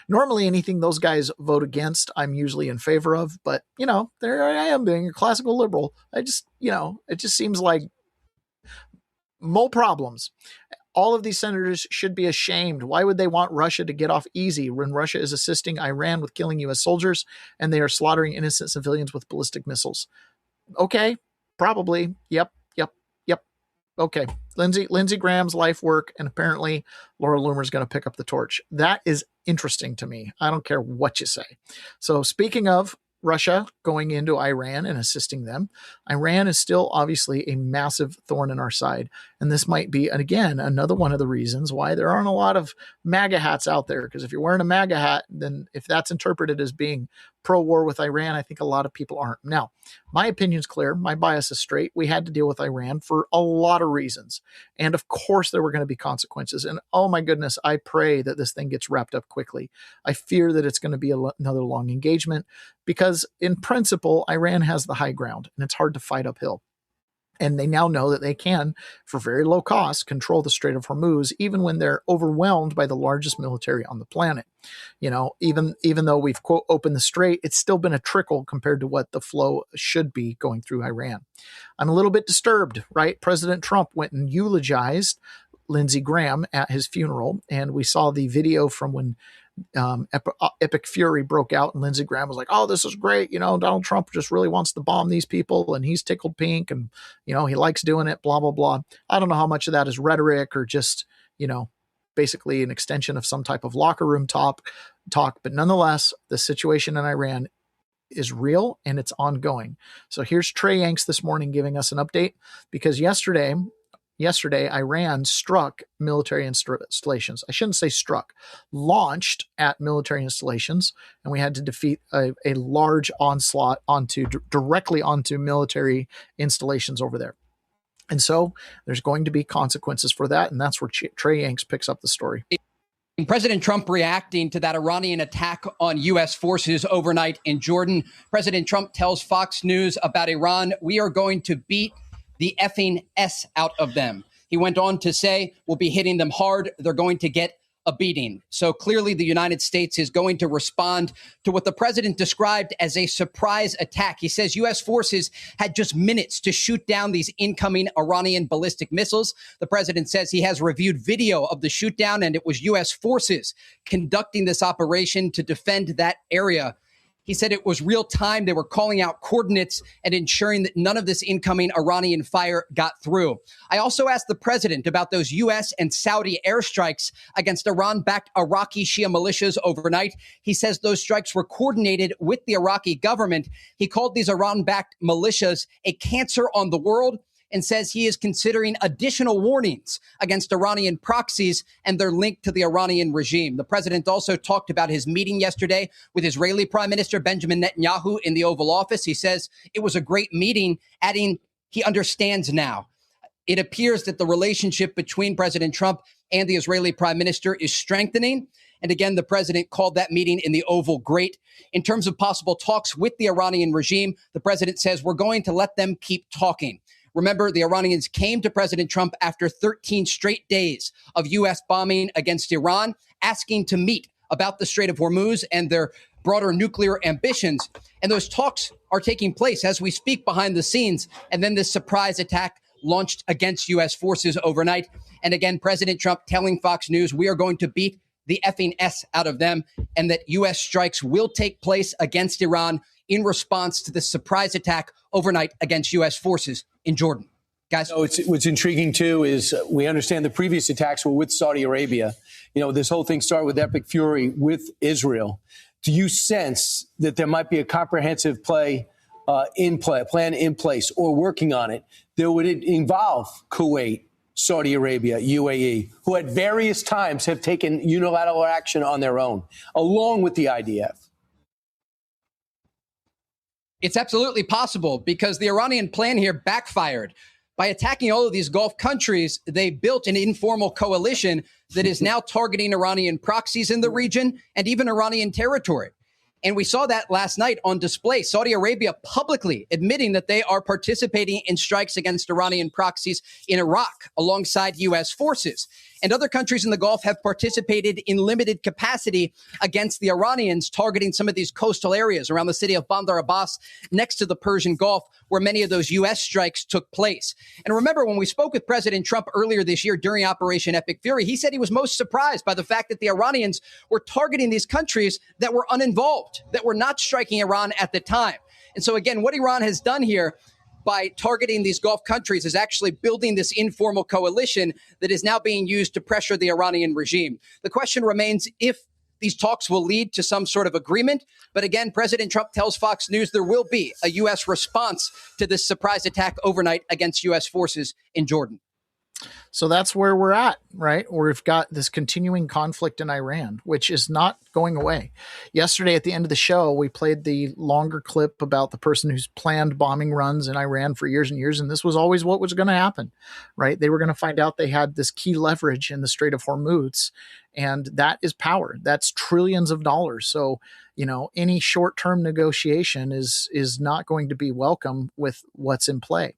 Normally, anything those guys vote against, I'm usually in favor of, but, there I am being a classical liberal. It just seems like more problems. All of these senators should be ashamed. Why would they want Russia to get off easy when Russia is assisting Iran with killing U.S. soldiers and they are slaughtering innocent civilians with ballistic missiles? Okay, probably. Yep. Okay, Lindsey Graham's life work, and apparently Laura Loomer's going to pick up the torch. That is interesting to me. I don't care what you say. So speaking of Russia going into Iran and assisting them, Iran is still obviously a massive thorn in our side. And this might be, and again, another one of the reasons why there aren't a lot of MAGA hats out there. Because if you're wearing a MAGA hat, then if that's interpreted as being pro-war with Iran, I think a lot of people aren't. Now, my opinion's clear. My bias is straight. We had to deal with Iran for a lot of reasons. And of course, there were going to be consequences. And oh my goodness, I pray that this thing gets wrapped up quickly. I fear that it's going to be another long engagement because in principle, Iran has the high ground and it's hard to fight uphill. And they now know that they can, for very low cost, control the Strait of Hormuz, even when they're overwhelmed by the largest military on the planet. You know, even though we've, quote, opened the strait, it's still been a trickle compared to what the flow should be going through Iran. I'm a little bit disturbed, right? President Trump went and eulogized Lindsey Graham at his funeral, and we saw the video from when Epic Fury broke out, and Lindsey Graham was like, oh, this is great. You know, Donald Trump just really wants to bomb these people and he's tickled pink and, you know, he likes doing it, blah, blah, blah. I don't know how much of that is rhetoric or just, you know, basically an extension of some type of locker room talk. But nonetheless, the situation in Iran is real and it's ongoing. So here's Trey Yanks this morning giving us an update because yesterday, Iran struck military installations. I shouldn't say struck, launched at military installations, and we had to defeat a large onslaught directly onto military installations over there. And so there's going to be consequences for that, and that's where Trey Yanks picks up the story. President Trump reacting to that Iranian attack on U.S. forces overnight in Jordan. President Trump tells Fox News about Iran, we are going to beat the effing S out of them. He went on to say, we'll be hitting them hard. They're going to get a beating. So clearly the United States is going to respond to what the president described as a surprise attack. He says U.S. forces had just minutes to shoot down these incoming Iranian ballistic missiles. The president says he has reviewed video of the shoot down and it was U.S. forces conducting this operation to defend that area. He said it was real time. They were calling out coordinates and ensuring that none of this incoming Iranian fire got through. I also asked the president about those U.S. and Saudi airstrikes against Iran-backed Iraqi Shia militias overnight. He says those strikes were coordinated with the Iraqi government. He called these Iran-backed militias a cancer on the world and says he is considering additional warnings against Iranian proxies and their link to the Iranian regime. The president also talked about his meeting yesterday with Israeli Prime Minister Benjamin Netanyahu in the Oval Office. He says it was a great meeting, adding he understands now. It appears that the relationship between President Trump and the Israeli Prime Minister is strengthening. And again, the president called that meeting in the Oval great. In terms of possible talks with the Iranian regime, the president says we're going to let them keep talking. Remember, the Iranians came to President Trump after 13 straight days of U.S. bombing against Iran, asking to meet about the Strait of Hormuz and their broader nuclear ambitions. And those talks are taking place as we speak behind the scenes. And then this surprise attack launched against U.S. forces overnight. And again, President Trump telling Fox News, we are going to beat the effing S out of them, and that U.S. strikes will take place against Iran in response to this surprise attack overnight against U.S. forces in Jordan. Guys? So what's intriguing, too, is we understand the previous attacks were with Saudi Arabia. You know, this whole thing started with Epic Fury with Israel. Do you sense that there might be a comprehensive plan in place, or working on it that would involve Kuwait, Saudi Arabia, UAE, who at various times have taken unilateral action on their own, along with the IDF? It's absolutely possible because the Iranian plan here backfired. By attacking all of these Gulf countries, they built an informal coalition that is now targeting Iranian proxies in the region and even Iranian territory. And we saw that last night on display. Saudi Arabia publicly admitting that they are participating in strikes against Iranian proxies in Iraq alongside U.S. forces. And other countries in the Gulf have participated in limited capacity against the Iranians, targeting some of these coastal areas around the city of Bandar Abbas next to the Persian Gulf, where many of those U.S. strikes took place. And remember, when we spoke with President Trump earlier this year during Operation Epic Fury, he said he was most surprised by the fact that the Iranians were targeting these countries that were uninvolved, that were not striking Iran at the time. And so, again, what Iran has done here by targeting these Gulf countries is actually building this informal coalition that is now being used to pressure the Iranian regime. The question remains if these talks will lead to some sort of agreement. But again, President Trump tells Fox News there will be a U.S. response to this surprise attack overnight against U.S. forces in Jordan. So that's where we're at, right? We've got this continuing conflict in Iran, which is not going away. Yesterday at the end of the show, we played the longer clip about the person who's planned bombing runs in Iran for years and years. And this was always what was going to happen, right? They were going to find out they had this key leverage in the Strait of Hormuz, and that is power. That's trillions of dollars. So, any short-term negotiation is not going to be welcome with what's in play.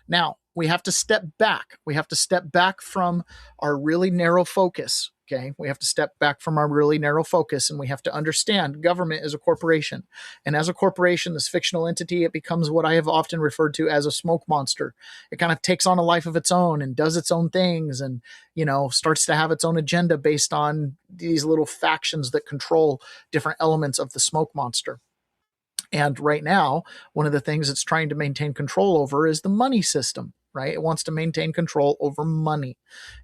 Now, we have to step back. We have to step back from our really narrow focus. Okay. We have to step back from our really narrow focus, and we have to understand government is a corporation. And as a corporation, this fictional entity, it becomes what I have often referred to as a smoke monster. It kind of takes on a life of its own and does its own things and, starts to have its own agenda based on these little factions that control different elements of the smoke monster. And right now, one of the things it's trying to maintain control over is the money system, right? It wants to maintain control over money.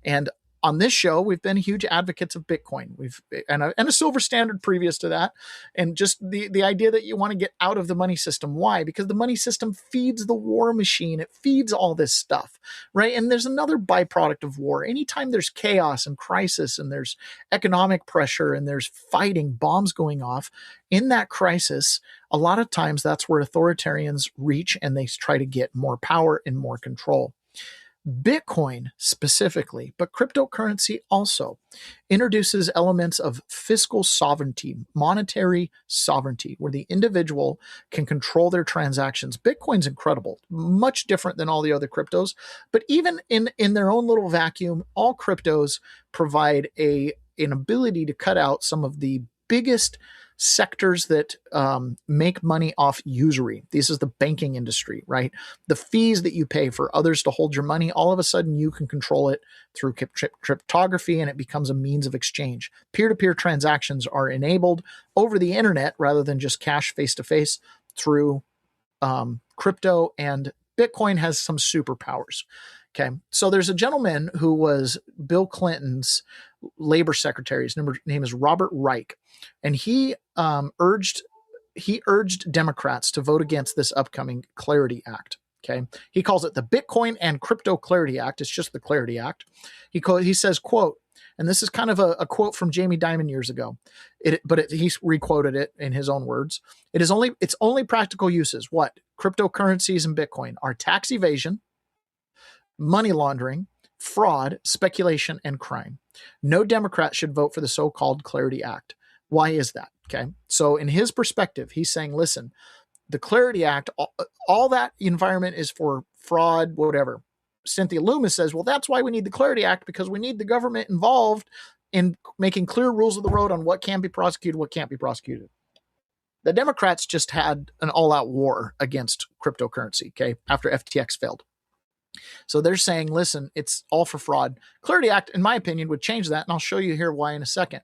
And on this show, we've been huge advocates of Bitcoin. And a silver standard previous to that. And just the idea that you want to get out of the money system. Why? Because the money system feeds the war machine. It feeds all this stuff, right? And there's another byproduct of war. Anytime there's chaos and crisis and there's economic pressure and there's fighting, bombs going off, in that crisis, a lot of times that's where authoritarians reach and they try to get more power and more control. Bitcoin specifically, but cryptocurrency also introduces elements of fiscal sovereignty, monetary sovereignty, where the individual can control their transactions. Bitcoin's incredible, much different than all the other cryptos, but even in their own little vacuum, all cryptos provide an ability to cut out some of the biggest sectors that make money off usury. This is the banking industry, right? The fees that you pay for others to hold your money, all of a sudden you can control it through cryptography, and it becomes a means of exchange. Peer-to-peer transactions are enabled over the internet rather than just cash face-to-face through crypto, and Bitcoin has some superpowers. Okay, so there's a gentleman who was Bill Clinton's labor secretary. His name is Robert Reich, and he urged Democrats to vote against this upcoming Clarity Act. Okay, he calls it the Bitcoin and Crypto Clarity Act. It's just the Clarity Act. He says, quote, and this is kind of a quote from Jamie Dimon years ago, but he requoted it in his own words. Its only practical uses, what? Cryptocurrencies and Bitcoin are tax evasion, money laundering, fraud, speculation, and crime. No Democrat should vote for the so-called Clarity Act. Why is that? Okay. So in his perspective, he's saying, listen, the Clarity Act, all that environment is for fraud, whatever. Cynthia Loomis says, well, that's why we need the Clarity Act, because we need the government involved in making clear rules of the road on what can be prosecuted, what can't be prosecuted. The Democrats just had an all-out war against cryptocurrency, okay, after FTX failed. So they're saying, listen, it's all for fraud. Clarity Act, in my opinion, would change that, and I'll show you here why in a second.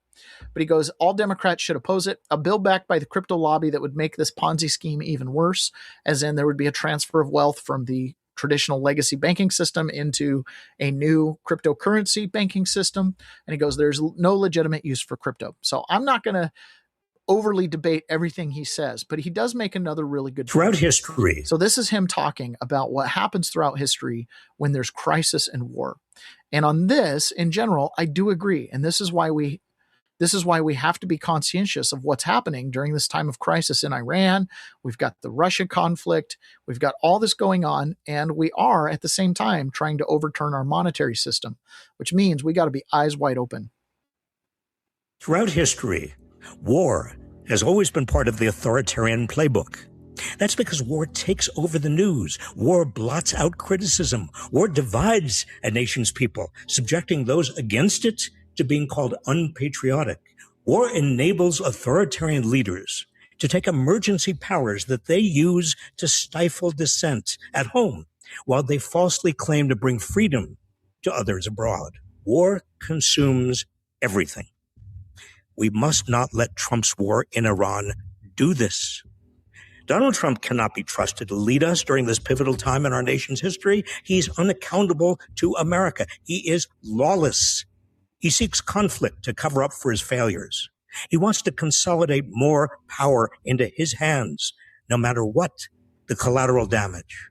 But he goes, all Democrats should oppose it. A bill backed by the crypto lobby that would make this Ponzi scheme even worse, as in there would be a transfer of wealth from the traditional legacy banking system into a new cryptocurrency banking system. And he goes, there's no legitimate use for crypto. So I'm not going to overly debate everything he says, but he does make another really good point. Throughout history. So this is him talking about what happens throughout history when there's crisis and war. And on this, in general, I do agree. And this is why we have to be conscientious of what's happening during this time of crisis in Iran. We've got the Russia conflict. We've got all this going on. And we are at the same time trying to overturn our monetary system, which means we got to be eyes wide open. Throughout history, war has always been part of the authoritarian playbook. That's because war takes over the news. War blots out criticism. War divides a nation's people, subjecting those against it to being called unpatriotic. War enables authoritarian leaders to take emergency powers that they use to stifle dissent at home, while they falsely claim to bring freedom to others abroad. War consumes everything. We must not let Trump's war in Iran do this. Donald Trump cannot be trusted to lead us during this pivotal time in our nation's history. He's unaccountable to America. He is lawless. He seeks conflict to cover up for his failures. He wants to consolidate more power into his hands, no matter what the collateral damage.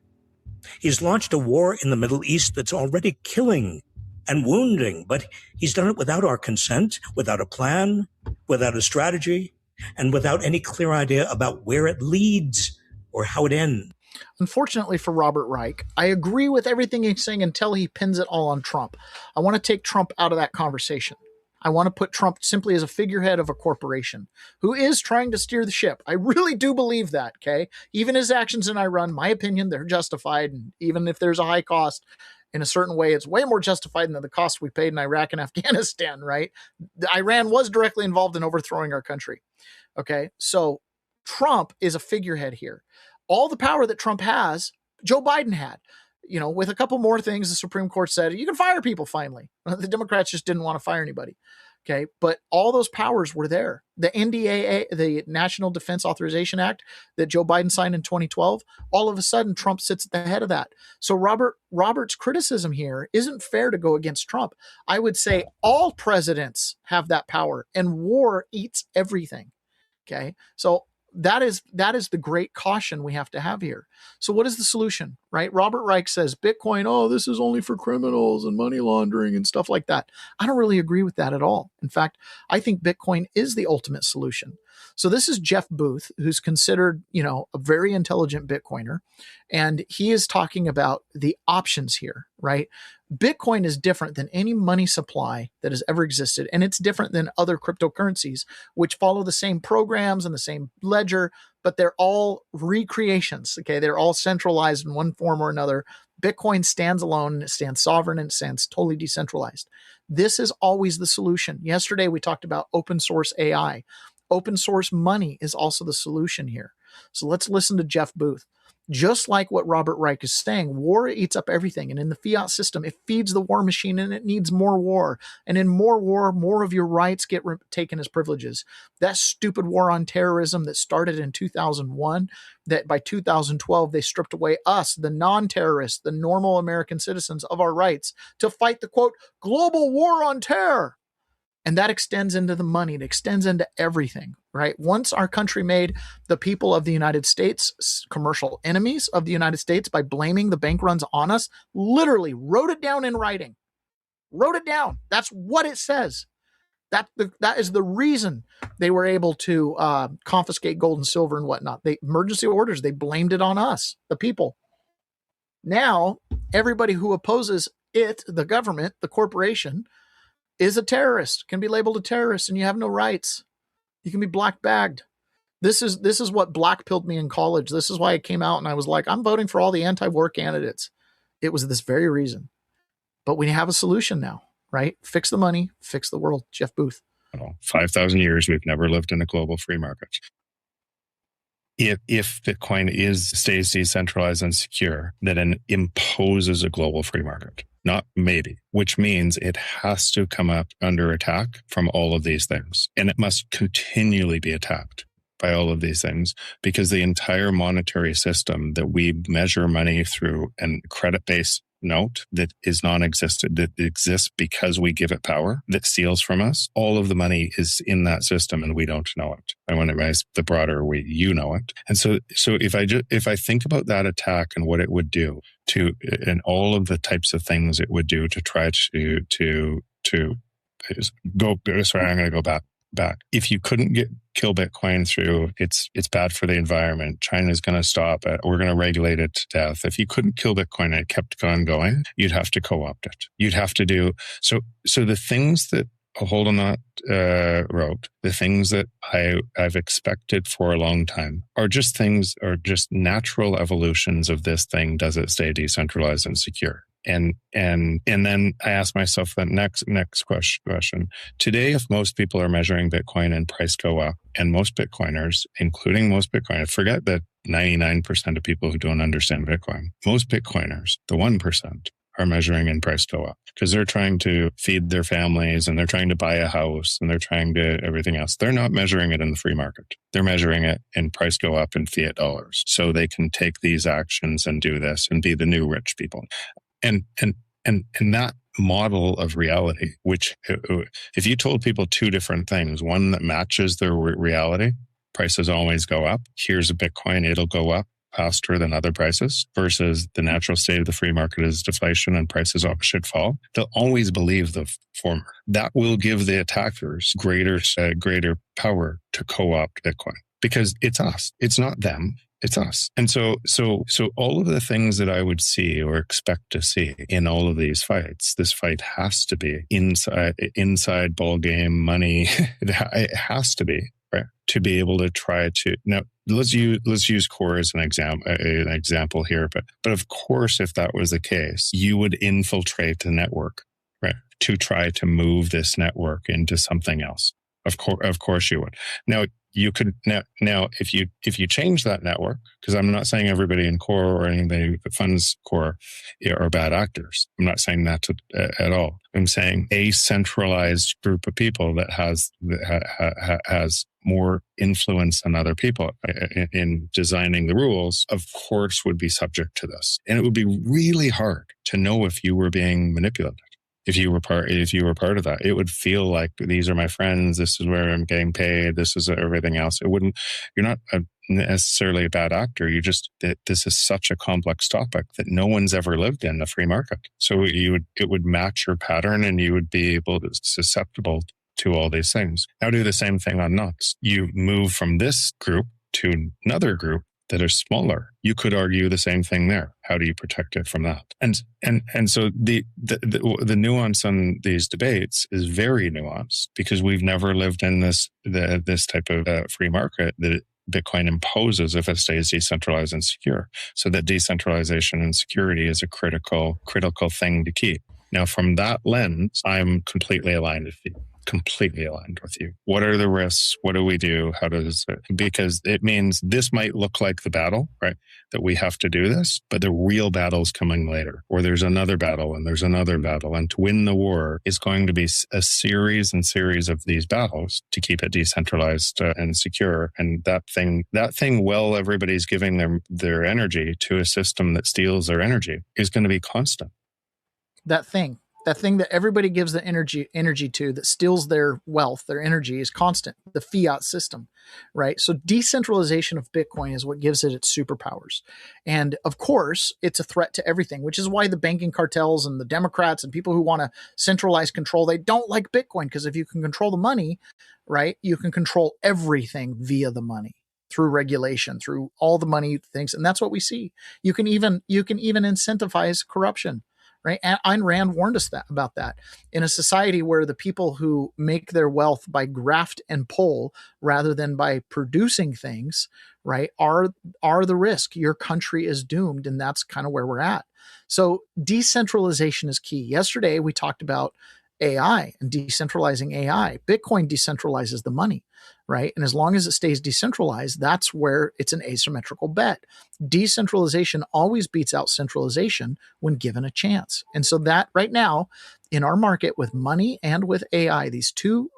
He's launched a war in the Middle East that's already killing and wounding, but he's done it without our consent, without a plan, without a strategy, and without any clear idea about where it leads or how it ends. Unfortunately for Robert Reich, I agree with everything he's saying until he pins it all on Trump. I want to take Trump out of that conversation. I want to put Trump simply as a figurehead of a corporation who is trying to steer the ship. I really do believe that, okay? Even his actions in Iran, my opinion, they're justified. And even if there's a high cost in a certain way, it's way more justified than the cost we paid in Iraq and Afghanistan, right? Iran was directly involved in overthrowing our country, okay? So Trump is a figurehead here. All the power that Trump has, Joe Biden had. You know, with a couple more things, the Supreme Court said, you can fire people finally. The Democrats just didn't want to fire anybody. Okay. But all those powers were there. The NDAA, the National Defense Authorization Act that Joe Biden signed in 2012, all of a sudden Trump sits at the head of that. So Robert's criticism here isn't fair to go against Trump. I would say all presidents have that power and war eats everything. Okay. So that is the great caution we have to have here. So what is the solution, right? Robert Reich says Bitcoin, oh, this is only for criminals and money laundering and stuff like that. I don't really agree with that at all. In fact, I think Bitcoin is the ultimate solution. So this is Jeff Booth, who's considered, a very intelligent Bitcoiner. And he is talking about the options here, right? Bitcoin is different than any money supply that has ever existed. And it's different than other cryptocurrencies, which follow the same programs and the same ledger, but they're all recreations. Okay. They're all centralized in one form or another. Bitcoin stands alone, it stands sovereign, and it stands totally decentralized. This is always the solution. Yesterday, we talked about open source AI. Open source money is also the solution here. So let's listen to Jeff Booth. Just like what Robert Reich is saying, war eats up everything. And in the fiat system, it feeds the war machine and it needs more war. And in more war, more of your rights get taken as privileges. That stupid war on terrorism that started in 2001, that by 2012, they stripped away us, the non-terrorists, the normal American citizens, of our rights to fight the, quote, global war on terror. And that extends into the money. It extends into everything, right? Once our country made the people of the United States commercial enemies of the United States by blaming the bank runs on us, literally wrote it down in writing. Wrote it down. That's what it says. That is the reason they were able to confiscate gold and silver and whatnot. They emergency orders. They blamed it on us, the people. Now, everybody who opposes it, the government, the corporation, is a terrorist, can be labeled a terrorist, and you have no rights. You can be black bagged. This is what black pilled me in college. This is why I came out and I was like, I'm voting for all the anti-war candidates. It was this very reason. But we have a solution now, right? Fix the money, fix the world. Jeff Booth. 5,000 years, we've never lived in a global free market. If Bitcoin stays decentralized and secure, then it imposes a global free market. Not maybe, which means it has to come up under attack from all of these things. And it must continually be attacked by all of these things because the entire monetary system that we measure money through and credit-based note that is non-existent, that exists because we give it power, that steals from us, all of the money is in that system and we don't know it. And when it means the broader you know it. And so if I think about that attack and what it would do and all of the types of things it would do to try to go, sorry, I'm going to go back. If you couldn't kill Bitcoin through it's bad for the environment, China's going to stop it, we're going to regulate it to death. If you couldn't kill Bitcoin and it kept on going, you'd have to co-opt it. You'd have to do so the things that Holdenot wrote, the things that I've expected for a long time are just natural evolutions of this thing. Does it stay decentralized and secure? And then I asked myself that next question. Today, if most people are measuring Bitcoin and price go up, and most Bitcoiners, including most Bitcoiners, forget that 99% of people who don't understand Bitcoin, most Bitcoiners, the 1%, are measuring in price go up because they're trying to feed their families and they're trying to buy a house and they're trying to everything else. They're not measuring it in the free market. They're measuring it in price go up in fiat dollars. So they can take these actions and do this and be the new rich people. And that model of reality, which if you told people two different things, one that matches their reality, prices always go up. Here's a Bitcoin, it'll go up faster than other prices, versus the natural state of the free market is deflation and prices should fall. They'll always believe the former. That will give the attackers greater power to co-opt Bitcoin because it's us. It's not them. It's us. And so all of the things that I would see or expect to see in all of these fights, this fight has to be inside ball game money. It has to be, right? To be able to try to now let's use core as an example here. But of course, if that was the case, you would infiltrate the network, right? To try to move this network into something else. Of course you would. Now you could now if you change that network, because I'm not saying everybody in core or anybody that funds core are bad actors. I'm not saying that at all. I'm saying a centralized group of people that has more influence than other people in designing the rules, of course, would be subject to this, and it would be really hard to know if you were being manipulated. If you were part of that, it would feel like these are my friends. This is where I'm getting paid. This is everything else. You're not necessarily a bad actor. This is such a complex topic that no one's ever lived in the free market. So it would match your pattern and you would be susceptible to all these things. Now do the same thing on nuts. You move from this group to another group that are smaller. You could argue the same thing there. How do you protect it from that? And so the nuance on these debates is very nuanced because we've never lived in this type of free market that Bitcoin imposes if it stays decentralized and secure. So that decentralization and security is a critical thing to keep. Now, from that lens, I'm completely aligned with you. What are the risks? What do we do? How does it? Because it means this might look like the battle, right? That we have to do this, but the real battle's coming later, or there's another battle and there's another battle. And to win the war is going to be a series and series of these battles to keep it decentralized and secure. And that thing, while everybody's giving their energy to a system that steals their energy, is going to be constant. That thing that everybody gives the energy to, that steals their wealth, their energy, is constant. The fiat system, right? So decentralization of Bitcoin is what gives it its superpowers. And of course, it's a threat to everything, which is why the banking cartels and the Democrats and people who want to centralize control, they don't like Bitcoin, because if you can control the money, right, you can control everything via the money, through regulation, through all the money things. And that's what we see. You can even incentivize corruption. Right? Ayn Rand warned us about that. In a society where the people who make their wealth by graft and pull rather than by producing things, right, are the risk. Your country is doomed, and that's kind of where we're at. So decentralization is key. Yesterday, we talked about AI and decentralizing AI. Bitcoin decentralizes the money, right? And as long as it stays decentralized, that's where it's an asymmetrical bet. Decentralization always beats out centralization when given a chance. And so that right now in our market with money and with AI, these two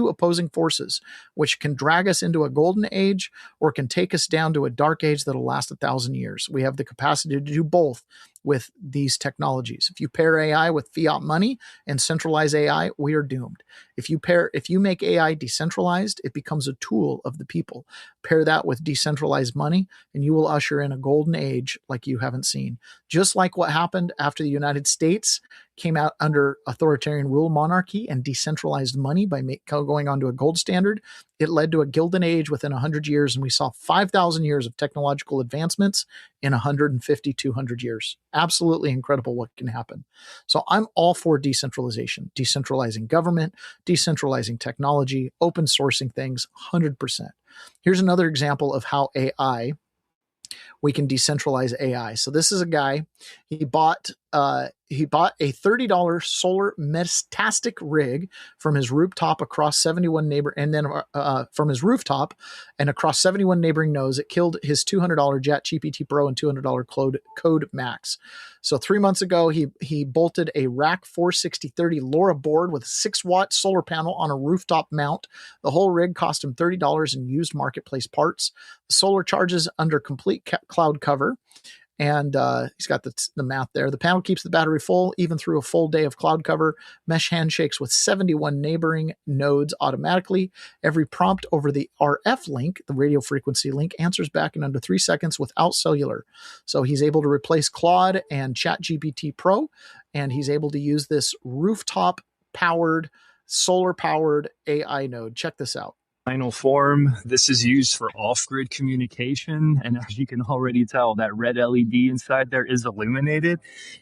opposing forces, which can drag us into a golden age or can take us down to a dark age that'll last 1,000 years. We have the capacity to do both with these technologies. If you pair AI with fiat money and centralize AI, we are doomed. If you make AI decentralized, it becomes a tool of the people. Pair that with decentralized money, and you will usher in a golden age like you haven't seen. Just like what happened after the United States came out under authoritarian rule monarchy and decentralized money by going onto a gold standard, It led to a golden age within 100 years, and we saw 5,000 years of technological advancements in 150, 200 years. Absolutely incredible what can happen. So I'm all for decentralization, decentralizing government, decentralizing technology, open sourcing things, 100%. Here's another example of how we can decentralize AI. So this is a guy, he bought a $30 solar Metastatic rig from his rooftop across 71 from his rooftop and across 71 neighboring nodes. It killed his $200 ChatGPT Pro and $200 Code Max. So 3 months ago, he bolted a Rack 46030 LoRa board with a 6-watt solar panel on a rooftop mount. The whole rig cost him $30 in used marketplace parts. The solar charges under complete cloud cover. And he's got the math there. The panel keeps the battery full even through a full day of cloud cover. Mesh handshakes with 71 neighboring nodes automatically. Every prompt over the RF link, the radio frequency link, answers back in under 3 seconds without cellular. So he's able to replace Claude and ChatGPT Pro, and he's able to use this rooftop-powered, solar-powered AI node. Check this out. Final form. This is used for off-grid communication, and as you can already tell, that red LED inside there is illuminated,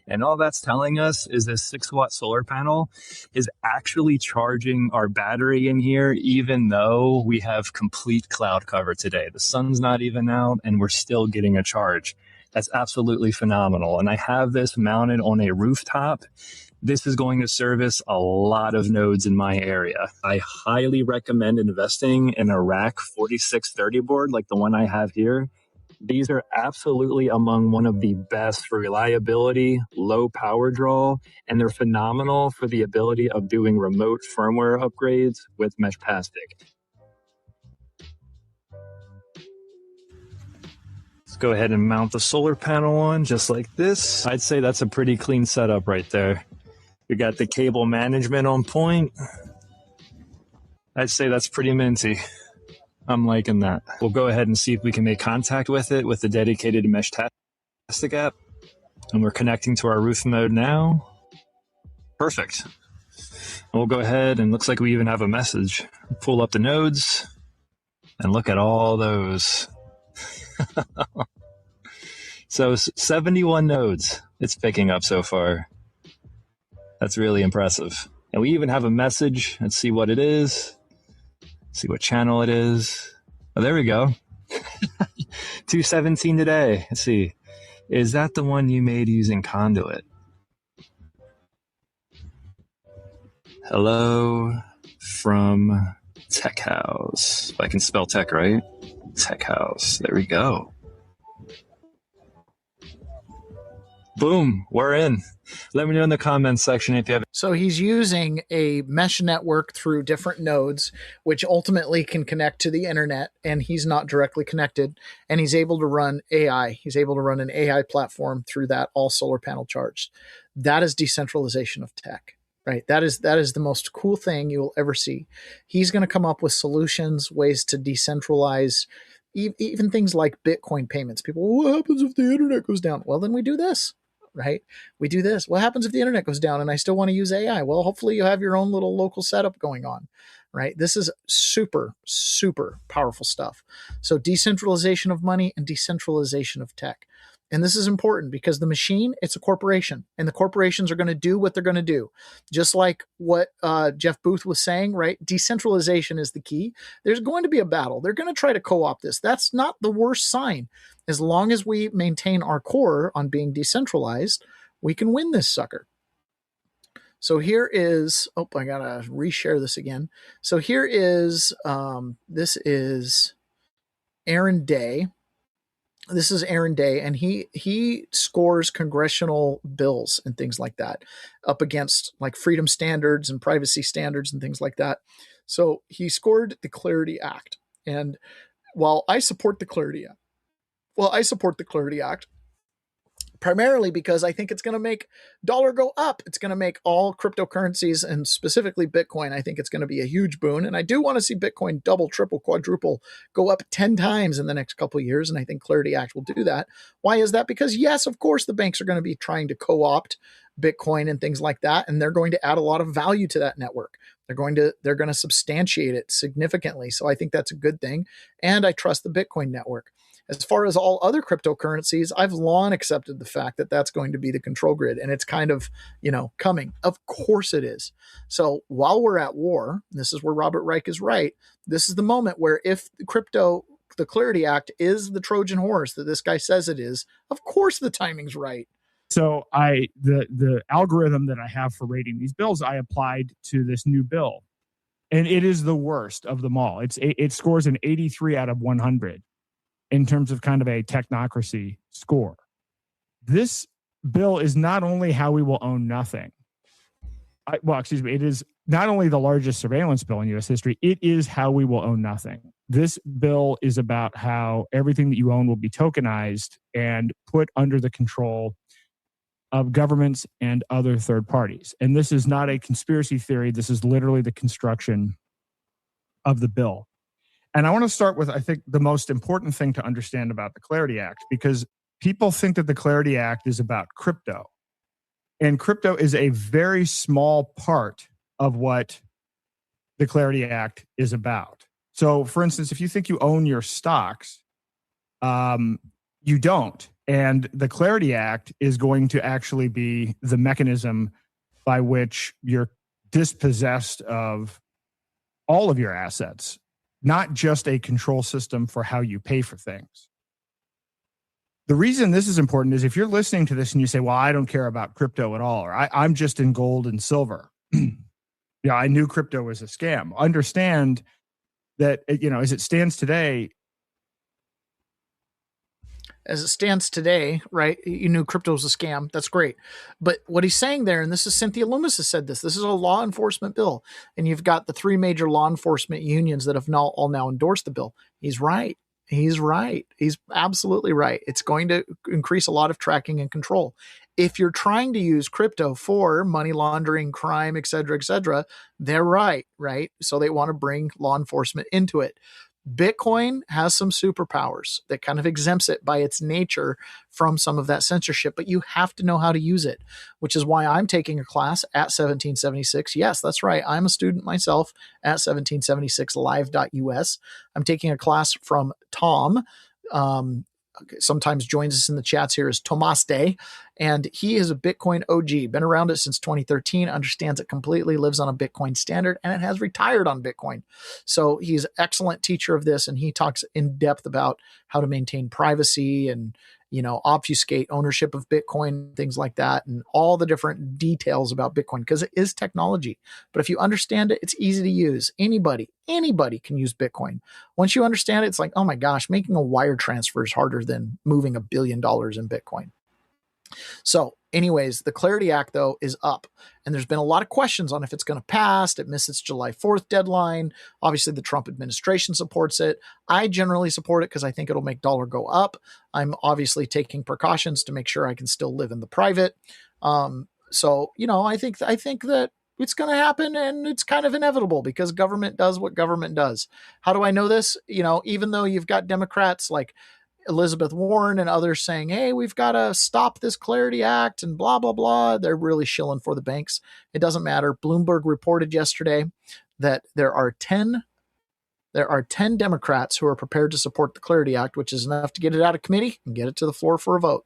and all that's telling us is this 6-watt solar panel is actually charging our battery in here, even though we have complete cloud cover today. The sun's not even out, and we're still getting a charge. That's absolutely phenomenal, and I have this mounted on a rooftop. This is going to service a lot of nodes in my area. I highly recommend investing in a Rack 4630 board like the one I have here. These are absolutely among one of the best for reliability, low power draw, and they're phenomenal for the ability of doing remote firmware upgrades with mesh plastic. Let's go ahead and mount the solar panel on just like this. I'd say that's a pretty clean setup right there. We got the cable management on point. I'd say that's pretty minty. I'm liking that. We'll go ahead and see if we can make contact with it with the dedicated mesh plastic app. And we're connecting to our roof mode now. Perfect. And we'll go ahead and looks like we even have a message. Pull up the nodes and look at all those. So 71 nodes it's picking up so far. That's really impressive. And we even have a message. Let's see what it is. See what channel it is. Oh, there we go. 217 today. Let's see. Is that the one you made using conduit? Hello from Tech House. If I can spell tech right. Tech House. There we go. Boom. We're in. Let me know in the comments section if you have. So he's using a mesh network through different nodes, which ultimately can connect to the internet, and he's not directly connected, and he's able to run AI. He's able to run an AI platform through that, all solar panel charged. That is decentralization of tech, right? That is the most cool thing you'll ever see. He's going to come up with solutions, ways to decentralize even things like Bitcoin payments. People, well, what happens if the internet goes down? Well, then we do this. Right? We do this. What happens if the internet goes down and I still want to use AI? Well, hopefully you have your own little local setup going on, right? This is super, super powerful stuff. So decentralization of money and decentralization of tech. And this is important because the machine, it's a corporation, and the corporations are going to do what they're going to do. Just like what Jeff Booth was saying, right? Decentralization is the key. There's going to be a battle. They're going to try to co-opt this. That's not the worst sign. As long as we maintain our core on being decentralized, we can win this sucker. So here is, I got to reshare this again. So here is, this is Aaron Day. This is Aaron Day, and he scores congressional bills and things like that up against like freedom standards and privacy standards and things like that. So he scored the Clarity Act. And while I support the Clarity Act, primarily because I think it's going to make dollar go up. It's going to make all cryptocurrencies, and specifically Bitcoin, I think it's going to be a huge boon. And I do want to see Bitcoin double, triple, quadruple, go up 10 times in the next couple of years. And I think Clarity Act will do that. Why is that? Because yes, of course, the banks are going to be trying to co-opt Bitcoin and things like that. And they're going to add a lot of value to that network. They're going to substantiate it significantly. So I think that's a good thing. And I trust the Bitcoin network. As far as all other cryptocurrencies, I've long accepted the fact that that's going to be the control grid, and it's kind of, coming. Of course it is. So while we're at war, this is where Robert Reich is right. This is the moment where if the Clarity Act is the Trojan horse that this guy says it is, of course the timing's right. So the algorithm that I have for rating these bills, I applied to this new bill, and it is the worst of them all. It scores an 83 out of 100 in terms of kind of a technocracy score. This bill is not only how we will own nothing. It is not only the largest surveillance bill in U.S. history, it is how we will own nothing. This bill is about how everything that you own will be tokenized and put under the control of governments and other third parties. And this is not a conspiracy theory. This is literally the construction of the bill. And I want to start with, I think, the most important thing to understand about the Clarity Act, because people think that the Clarity Act is about crypto. And crypto is a very small part of what the Clarity Act is about. So, for instance, if you think you own your stocks, you don't. And the Clarity Act is going to actually be the mechanism by which you're dispossessed of all of your assets, not just a control system for how you pay for things. The reason this is important is if you're listening to this and you say, well, I don't care about crypto at all, or I'm just in gold and silver. I knew crypto was a scam. Understand that, as it stands today, right? You knew crypto was a scam. That's great. But what he's saying there, and this is Cynthia Loomis has said this is a law enforcement bill. And you've got the 3 major law enforcement unions that have all now endorsed the bill. He's right. He's right. He's absolutely right. It's going to increase a lot of tracking and control. If you're trying to use crypto for money laundering, crime, et cetera, they're right? So they want to bring law enforcement into it. Bitcoin has some superpowers that kind of exempts it by its nature from some of that censorship, but you have to know how to use it, which is why I'm taking a class at 1776. Yes, that's right. I'm a student myself at 1776live.us. I'm taking a class from Tom. Sometimes joins us in the chats here is Tomas Day, and he is a Bitcoin OG, been around it since 2013, understands it completely, lives on a Bitcoin standard, and it has retired on Bitcoin. So he's an excellent teacher of this, and he talks in depth about how to maintain privacy and, obfuscate ownership of Bitcoin, things like that, and all the different details about Bitcoin, because it is technology. But if you understand it, it's easy to use. Anybody can use Bitcoin. Once you understand it, it's like, oh my gosh, making a wire transfer is harder than moving $1 billion in Bitcoin. So anyways, the Clarity Act, though, is up. And there's been a lot of questions on if it's going to pass. It missed its July 4th deadline. Obviously, the Trump administration supports it. I generally support it because I think it'll make dollar go up. I'm obviously taking precautions to make sure I can still live in the private. So, I think that it's going to happen, and it's kind of inevitable because government does what government does. How do I know this? Even though you've got Democrats like Elizabeth Warren and others saying, hey, we've got to stop this Clarity Act and blah, blah, blah. They're really shilling for the banks. It doesn't matter. Bloomberg reported yesterday that there are 10 Democrats who are prepared to support the Clarity Act, which is enough to get it out of committee and get it to the floor for a vote.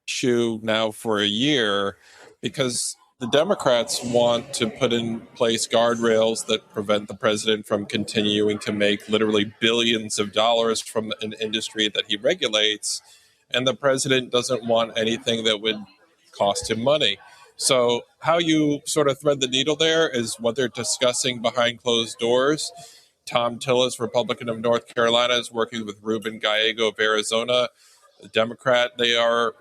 Issue now for a year because the Democrats want to put in place guardrails that prevent the president from continuing to make literally billions of dollars from an industry that he regulates. And the president doesn't want anything that would cost him money. So how you sort of thread the needle there is what they're discussing behind closed doors. Tom Tillis, Republican of North Carolina, is working with Ruben Gallego of Arizona, a Democrat. They are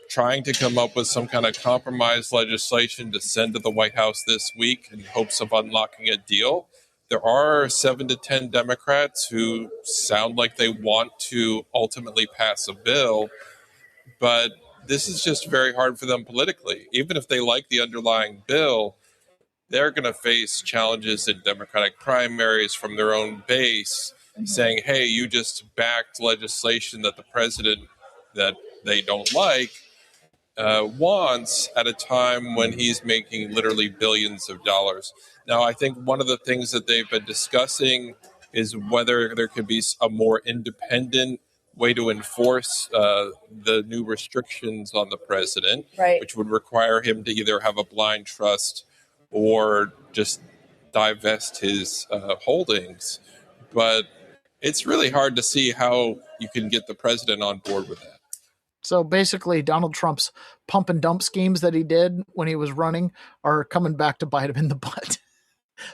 trying to come up with some kind of compromise legislation to send to the White House this week in hopes of unlocking a deal. There are 7 to 10 Democrats who sound like they want to ultimately pass a bill, but this is just very hard for them politically. Even if they like the underlying bill, they're going to face challenges in Democratic primaries from their own base saying, hey, you just backed legislation that the president that they don't like. wants at a time when he's making literally billions of dollars. Now, I think one of the things that they've been discussing is whether there could be a more independent way to enforce the new restrictions on the president, which would require him to either have a blind trust or just divest his holdings. But it's really hard to see how you can get the president on board with that. So basically, Donald Trump's pump and dump schemes that he did when he was running are coming back to bite him in the butt.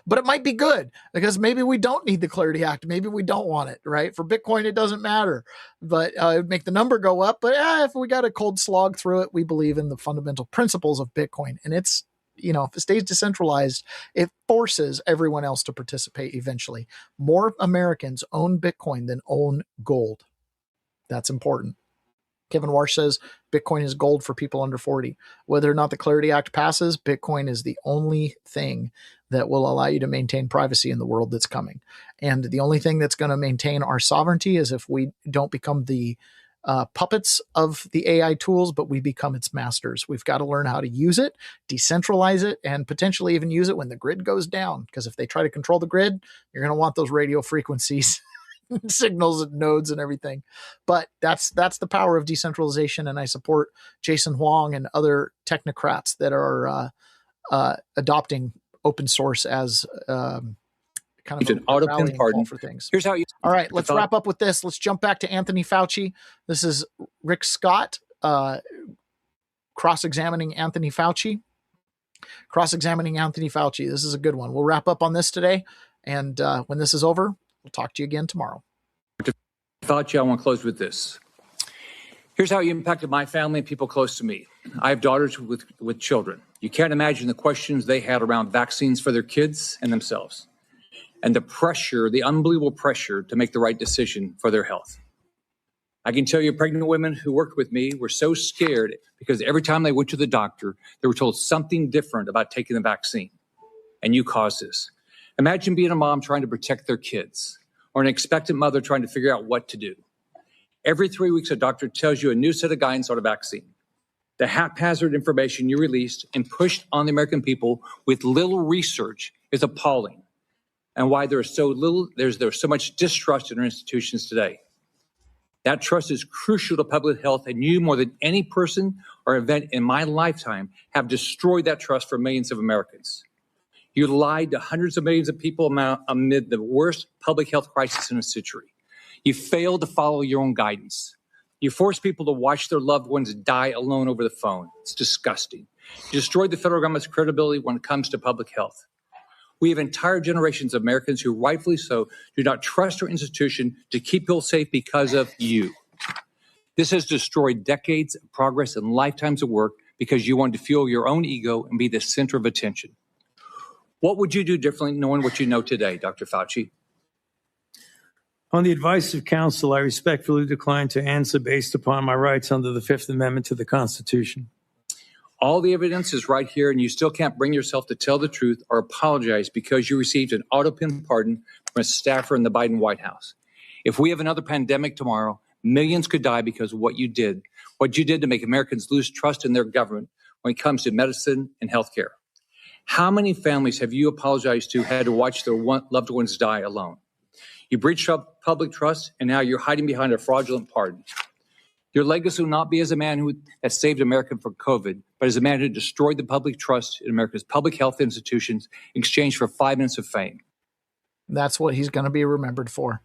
But it might be good because maybe we don't need the Clarity Act. Maybe we don't want it, right? For Bitcoin, it doesn't matter, but it would make the number go up. But if we got a cold slog through it, we believe in the fundamental principles of Bitcoin. And it's, if it stays decentralized, it forces everyone else to participate eventually. More Americans own Bitcoin than own gold. That's important. Kevin Warsh says Bitcoin is gold for people under 40. Whether or not the Clarity Act passes, Bitcoin is the only thing that will allow you to maintain privacy in the world that's coming. And the only thing that's going to maintain our sovereignty is if we don't become the puppets of the AI tools, but we become its masters. We've got to learn how to use it, decentralize it, and potentially even use it when the grid goes down. Because if they try to control the grid, you're going to want those radio frequencies signals and nodes and everything. But that's the power of decentralization, and I support Jason Huang and other technocrats that are adopting open source as kind of an rallying call for things. Here's how you. All right, let's wrap up with this. Let's jump back to Anthony Fauci. This is Rick Scott cross-examining Anthony Fauci. Cross-examining Anthony Fauci. This is a good one. We'll wrap up on this today, and when this is over, we'll talk to you again tomorrow. Fauci, I want to close with this. Here's how you impacted my family and people close to me. I have daughters with children. You can't imagine the questions they had around vaccines for their kids and themselves, and the pressure, the unbelievable pressure to make the right decision for their health. I can tell you pregnant women who worked with me were so scared because every time they went to the doctor, they were told something different about taking the vaccine. And you caused this. Imagine being a mom trying to protect their kids, or an expectant mother trying to figure out what to do. Every 3 weeks, a doctor tells you a new set of guidance on a vaccine. The haphazard information you released and pushed on the American people with little research is appalling, and why there's so much distrust in our institutions today. That trust is crucial to public health, and you, more than any person or event in my lifetime, have destroyed that trust for millions of Americans. You lied to hundreds of millions of people amid the worst public health crisis in a century. You failed to follow your own guidance. You forced people to watch their loved ones die alone over the phone. It's disgusting. You destroyed the federal government's credibility when it comes to public health. We have entire generations of Americans who, rightfully so, do not trust our institution to keep people safe because of you. This has destroyed decades of progress and lifetimes of work because you wanted to fuel your own ego and be the center of attention. What would you do differently knowing what you know today, Dr. Fauci? On the advice of counsel, I respectfully decline to answer based upon my rights under the Fifth Amendment to the Constitution. All the evidence is right here, and you still can't bring yourself to tell the truth or apologize because you received an auto-pin pardon from a staffer in the Biden White House. If we have another pandemic tomorrow, millions could die because of what you did to make Americans lose trust in their government when it comes to medicine and healthcare. How many families have you apologized to had to watch their loved ones die alone? You breached public trust, and now you're hiding behind a fraudulent pardon. Your legacy will not be as a man who has saved America from COVID, but as a man who destroyed the public trust in America's public health institutions in exchange for 5 minutes of fame. That's what he's going to be remembered for.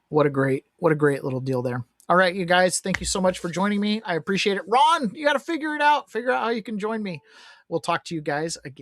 What a great little deal there. All right, you guys, thank you so much for joining me. I appreciate it. Ron, you got to figure it out. Figure out how you can join me. We'll talk to you guys again.